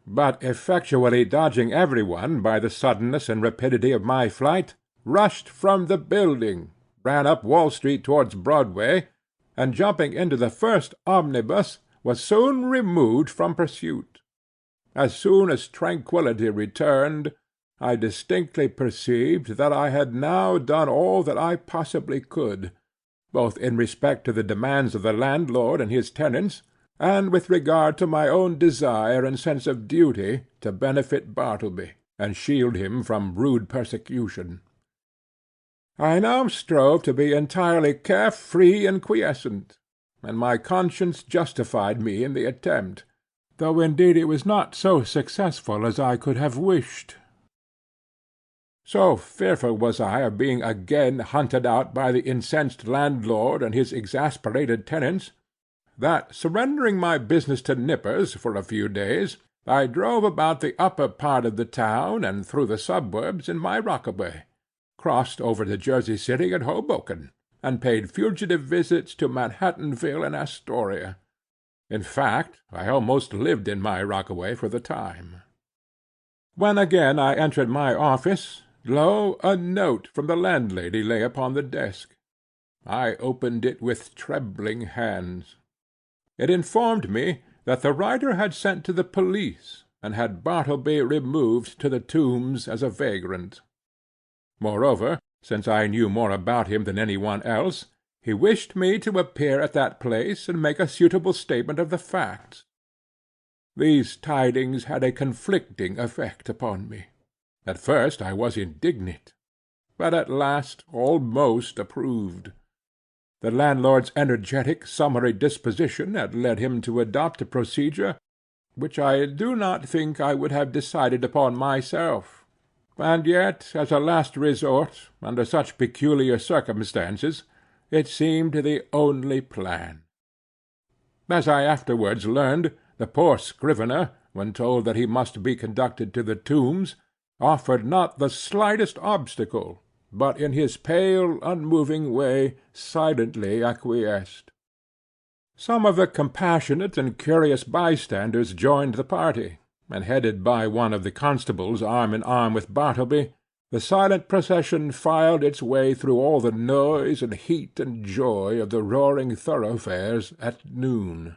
Speaker 1: but effectually dodging every one by the suddenness and rapidity of my flight, rushed from the building, ran up Wall Street towards Broadway, and jumping into the first omnibus, was soon removed from pursuit. As soon as tranquillity returned, I distinctly perceived that I had now done all that I possibly could, both in respect to the demands of the landlord and his tenants, and with regard to my own desire and sense of duty to benefit Bartleby, and shield him from rude persecution. I now strove to be entirely care-free and quiescent, and my conscience justified me in the attempt, though indeed it was not so successful as I could have wished. So fearful was I of being again hunted out by the incensed landlord and his exasperated tenants, that, surrendering my business to Nippers for a few days, I drove about the upper part of the town and through the suburbs in my rockaway, crossed over to Jersey City and Hoboken, and paid fugitive visits to Manhattanville and Astoria. In fact, I almost lived in my rockaway for the time. When again I entered my office, lo, a note from the landlady lay upon the desk. I opened it with trembling hands. It informed me that the writer had sent to the police, and had Bartleby removed to the Tombs as a vagrant. Moreover, since I knew more about him than any one else, he wished me to appear at that place and make a suitable statement of the facts. These tidings had a conflicting effect upon me. At first I was indignant, but at last almost approved. The landlord's energetic summary disposition had led him to adopt a procedure which I do not think I would have decided upon myself, and yet, as a last resort, under such peculiar circumstances, it seemed the only plan. As I afterwards learned, the poor Scrivener, when told that he must be conducted to the Tombs, offered not the slightest obstacle, but in his pale, unmoving way silently acquiesced. Some of the compassionate and curious bystanders joined the party, and headed by one of the constables arm in arm with Bartleby, the silent procession filed its way through all the noise and heat and joy of the roaring thoroughfares at noon.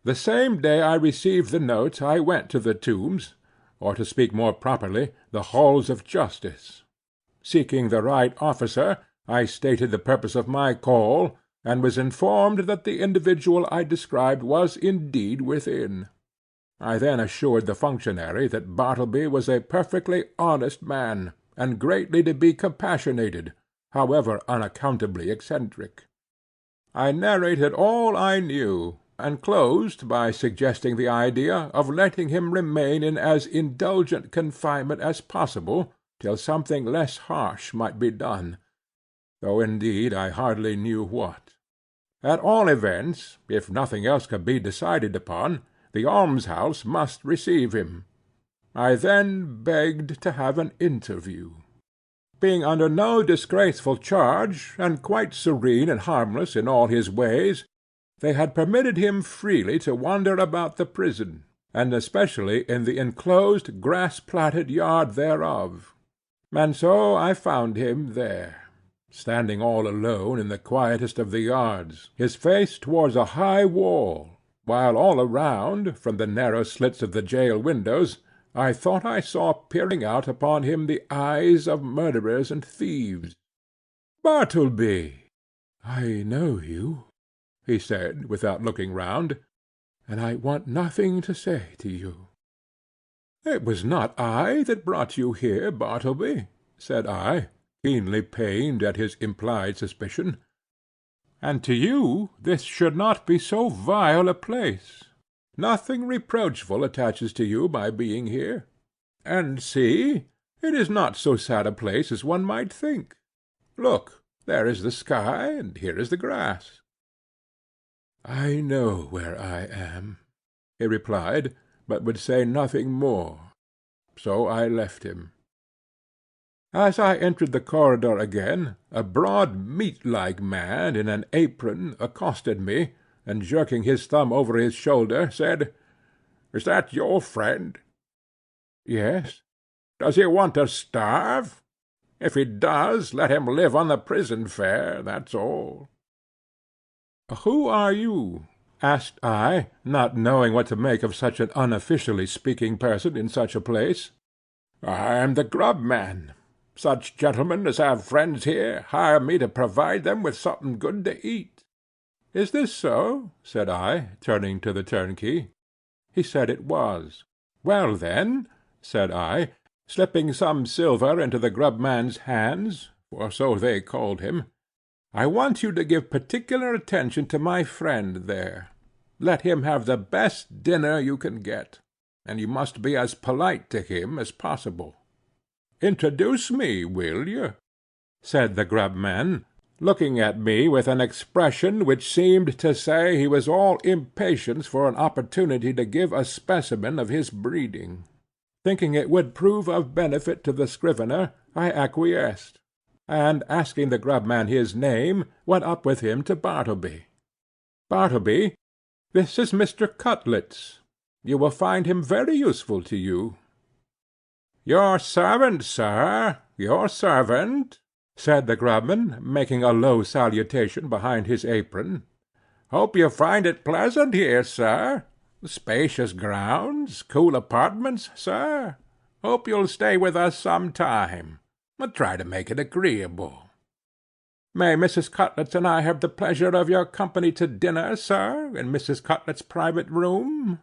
Speaker 1: The same day I received the note I went to the Tombs, or to speak more properly, the halls of justice. Seeking the right officer, I stated the purpose of my call, and was informed that the individual I described was indeed within. I then assured the functionary that Bartleby was a perfectly honest man, and greatly to be compassionated, however unaccountably eccentric. I narrated all I knew, and closed by suggesting the idea of letting him remain in as indulgent confinement as possible till something less harsh might be done, though indeed I hardly knew what. At all events, if nothing else could be decided upon, the almshouse must receive him. I then begged to have an interview. Being under no disgraceful charge, and quite serene and harmless in all his ways, They had permitted him freely to wander about the prison, and especially in the enclosed grass-platted yard thereof. And so I found him there, standing all alone in the quietest of the yards, his face towards a high wall, while all around, from the narrow slits of the jail windows, I thought I saw peering out upon him the eyes of murderers and thieves. "Bartleby!" "I know you," he said, without looking round, "and I want nothing to say to you." "It was not I that brought you here, Bartleby," said I, keenly pained at his implied suspicion. "And to you this should not be so vile a place. Nothing reproachful attaches to you by being here. And see, it is not so sad a place as one might think. Look, there is the sky, and here is the grass." "I know where I am," he replied, but would say nothing more. So I left him. As I entered the corridor again, a broad meat-like man in an apron accosted me, and jerking his thumb over his shoulder, said, "Is that your friend?" "Yes." "Does he want to starve? If he does, let him live on the prison fare, that's all." "Who are you?" asked I, not knowing what to make of such an unofficially speaking person in such a place. "I am the grub man. Such gentlemen as have friends here hire me to provide them with something good to eat." "Is this so?" said I, turning to the turnkey. He said it was. "Well, then," said I, slipping some silver into the grub man's hands, for so they called him, "I want you to give particular attention to my friend there. Let him have the best dinner you can get, and you must be as polite to him as possible. Introduce me, will you?" said the grub man, looking at me with an expression which seemed to say he was all impatience for an opportunity to give a specimen of his breeding. Thinking it would prove of benefit to the Scrivener, I acquiesced, and, asking the grub man his name, went up with him to Bartleby. "Bartleby, this is Mr. Cutlets. You will find him very useful to you." "Your servant, sir, your servant," said the grubman, making a low salutation behind his apron. "Hope you find it pleasant here, sir. Spacious grounds, cool apartments, sir. Hope you'll stay with us some time. Try to make it agreeable." "May Mrs. Cutlets and I have the pleasure of your company to dinner, sir, in Mrs. Cutlets' private room?"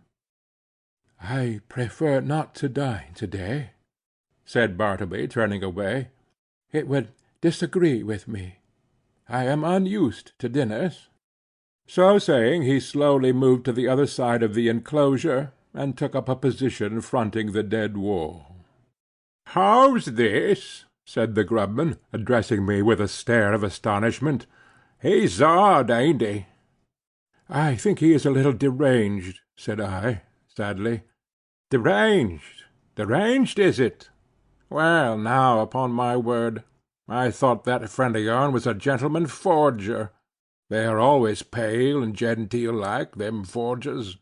Speaker 1: "I prefer not to dine to-day," said Bartleby, turning away. "It would disagree with me. I am unused to dinners." So saying, he slowly moved to the other side of the enclosure, and took up a position fronting the dead wall. "How's this?" said the grubman, addressing me with a stare of astonishment. "He's odd, ain't he?" "I think he is a little deranged," said I, sadly. "Deranged? Deranged, is it? Well, now, upon my word, I thought that friend of yourn was a gentleman forger. They are always pale and genteel like, them forgers.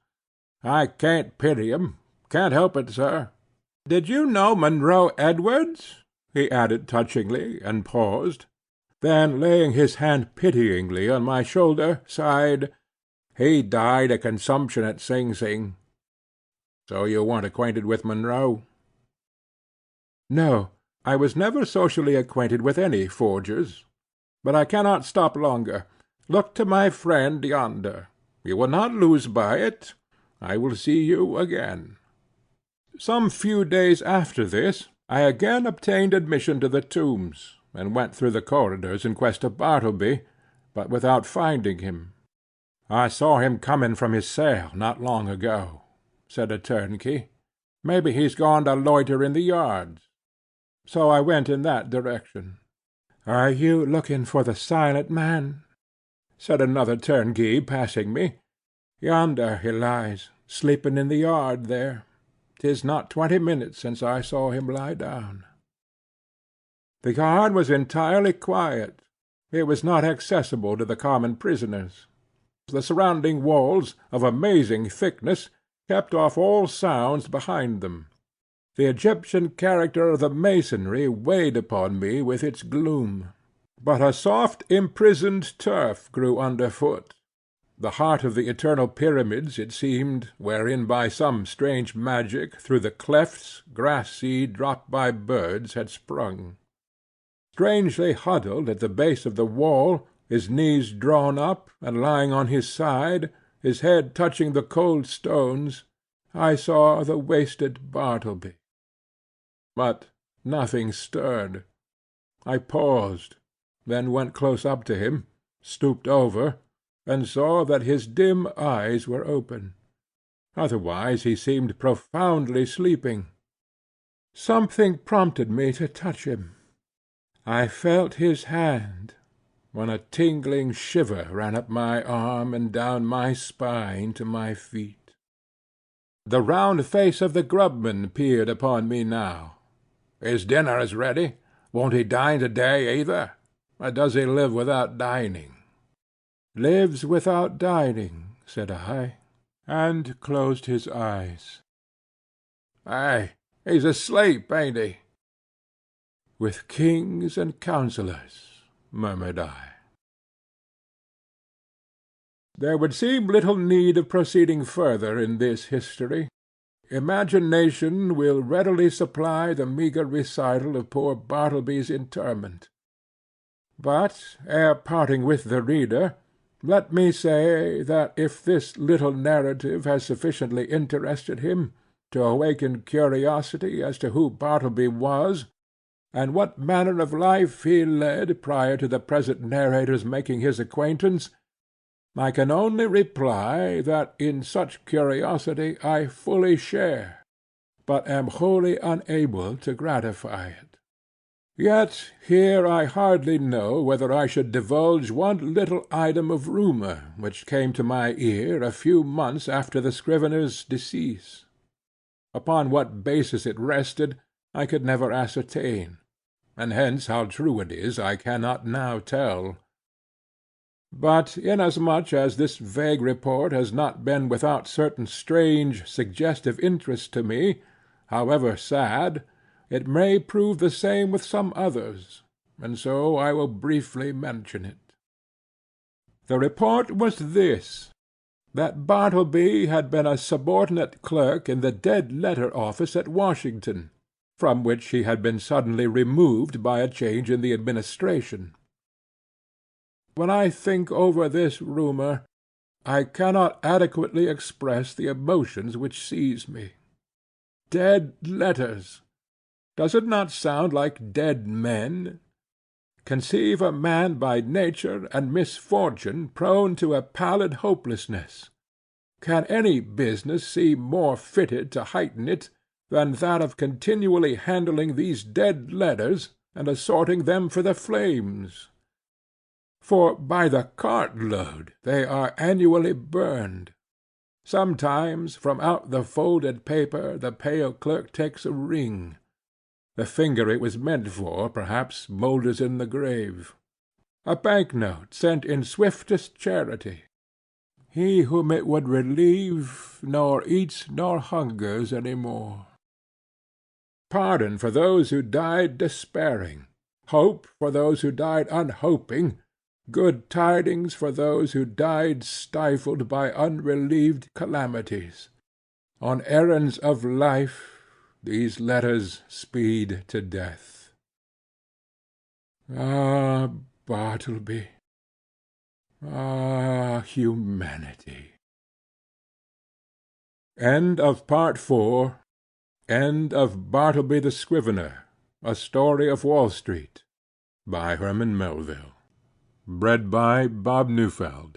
Speaker 1: I can't pity 'em. Can't help it, sir. Did you know Monroe Edwards?" he added touchingly, and paused. Then, laying his hand pityingly on my shoulder, sighed, "He died of consumption at Sing Sing. So you weren't acquainted with Monroe?" "No, I was never socially acquainted with any forgers. But I cannot stop longer. Look to my friend yonder. You will not lose by it. I will see you again." Some few days after this, I again obtained admission to the Tombs, and went through the corridors in quest of Bartleby, but without finding him. "I saw him coming from his cell not long ago," said a turnkey. "Maybe he's gone to loiter in the yards." So I went in that direction. "Are you looking for the silent man?" said another turnkey, passing me. "Yonder he lies, sleeping in the yard there. 'Tis not 20 minutes since I saw him lie down." The yard was entirely quiet. It was not accessible to the common prisoners. the surrounding walls, of amazing thickness, kept off all sounds behind them. The Egyptian character of the masonry weighed upon me with its gloom. But a soft imprisoned turf grew under foot. The heart of the eternal pyramids, it seemed, wherein by some strange magic through the clefts grass seed dropped by birds had sprung. Strangely huddled at the base of the wall, his knees drawn up, and lying on his side, his head touching the cold stones, I saw the wasted Bartleby. But nothing stirred. I paused, then went close up to him, stooped over, and saw that his dim eyes were open. Otherwise he seemed profoundly sleeping. Something prompted me to touch him. I felt his hand, when a tingling shiver ran up my arm and down my spine to my feet. The round face of the grubman peered upon me now. "His dinner is ready. Won't he dine to-day either? Or does he live without dining?" "Lives without dining," said I, and closed his eyes. "Ay, he's asleep, ain't he?" "With kings and counsellors," murmured I. There would seem little need of proceeding further in this history. Imagination will readily supply the meagre recital of poor Bartleby's interment. But, ere parting with the reader, let me say that if this little narrative has sufficiently interested him to awaken curiosity as to who Bartleby was, and what manner of life he led prior to the present narrator's making his acquaintance, I can only reply that in such curiosity I fully share, but am wholly unable to gratify it. Yet here I hardly know whether I should divulge one little item of rumour which came to my ear a few months after the scrivener's decease. Upon what basis it rested I could never ascertain, and hence how true it is I cannot now tell. But inasmuch as this vague report has not been without certain strange suggestive interest to me, however sad, it may prove the same with some others, and so I will briefly mention it. The report was this, that Bartleby had been a subordinate clerk in the dead-letter office at Washington, from which he had been suddenly removed by a change in the administration. When I think over this rumour, I cannot adequately express the emotions which seize me. Dead letters! Does it not sound like dead men? Conceive a man by nature and misfortune prone to a pallid hopelessness. Can any business seem more fitted to heighten it than that of continually handling these dead letters and assorting them for the flames? For by the cart-load they are annually burned. Sometimes from out the folded paper the pale clerk takes a ring. The finger it was meant for, perhaps, moulders in the grave. A bank-note sent in swiftest charity. He whom it would relieve nor eats nor hungers any more. Pardon for those who died despairing, hope for those who died unhoping, good tidings for those who died stifled by unrelieved calamities. On errands of life these letters speed to death. Ah, Bartleby! Ah, humanity! End of Part 4. End of Bartleby the Scrivener, A Story of Wall Street, by Herman Melville. Read by Bob Newfeld.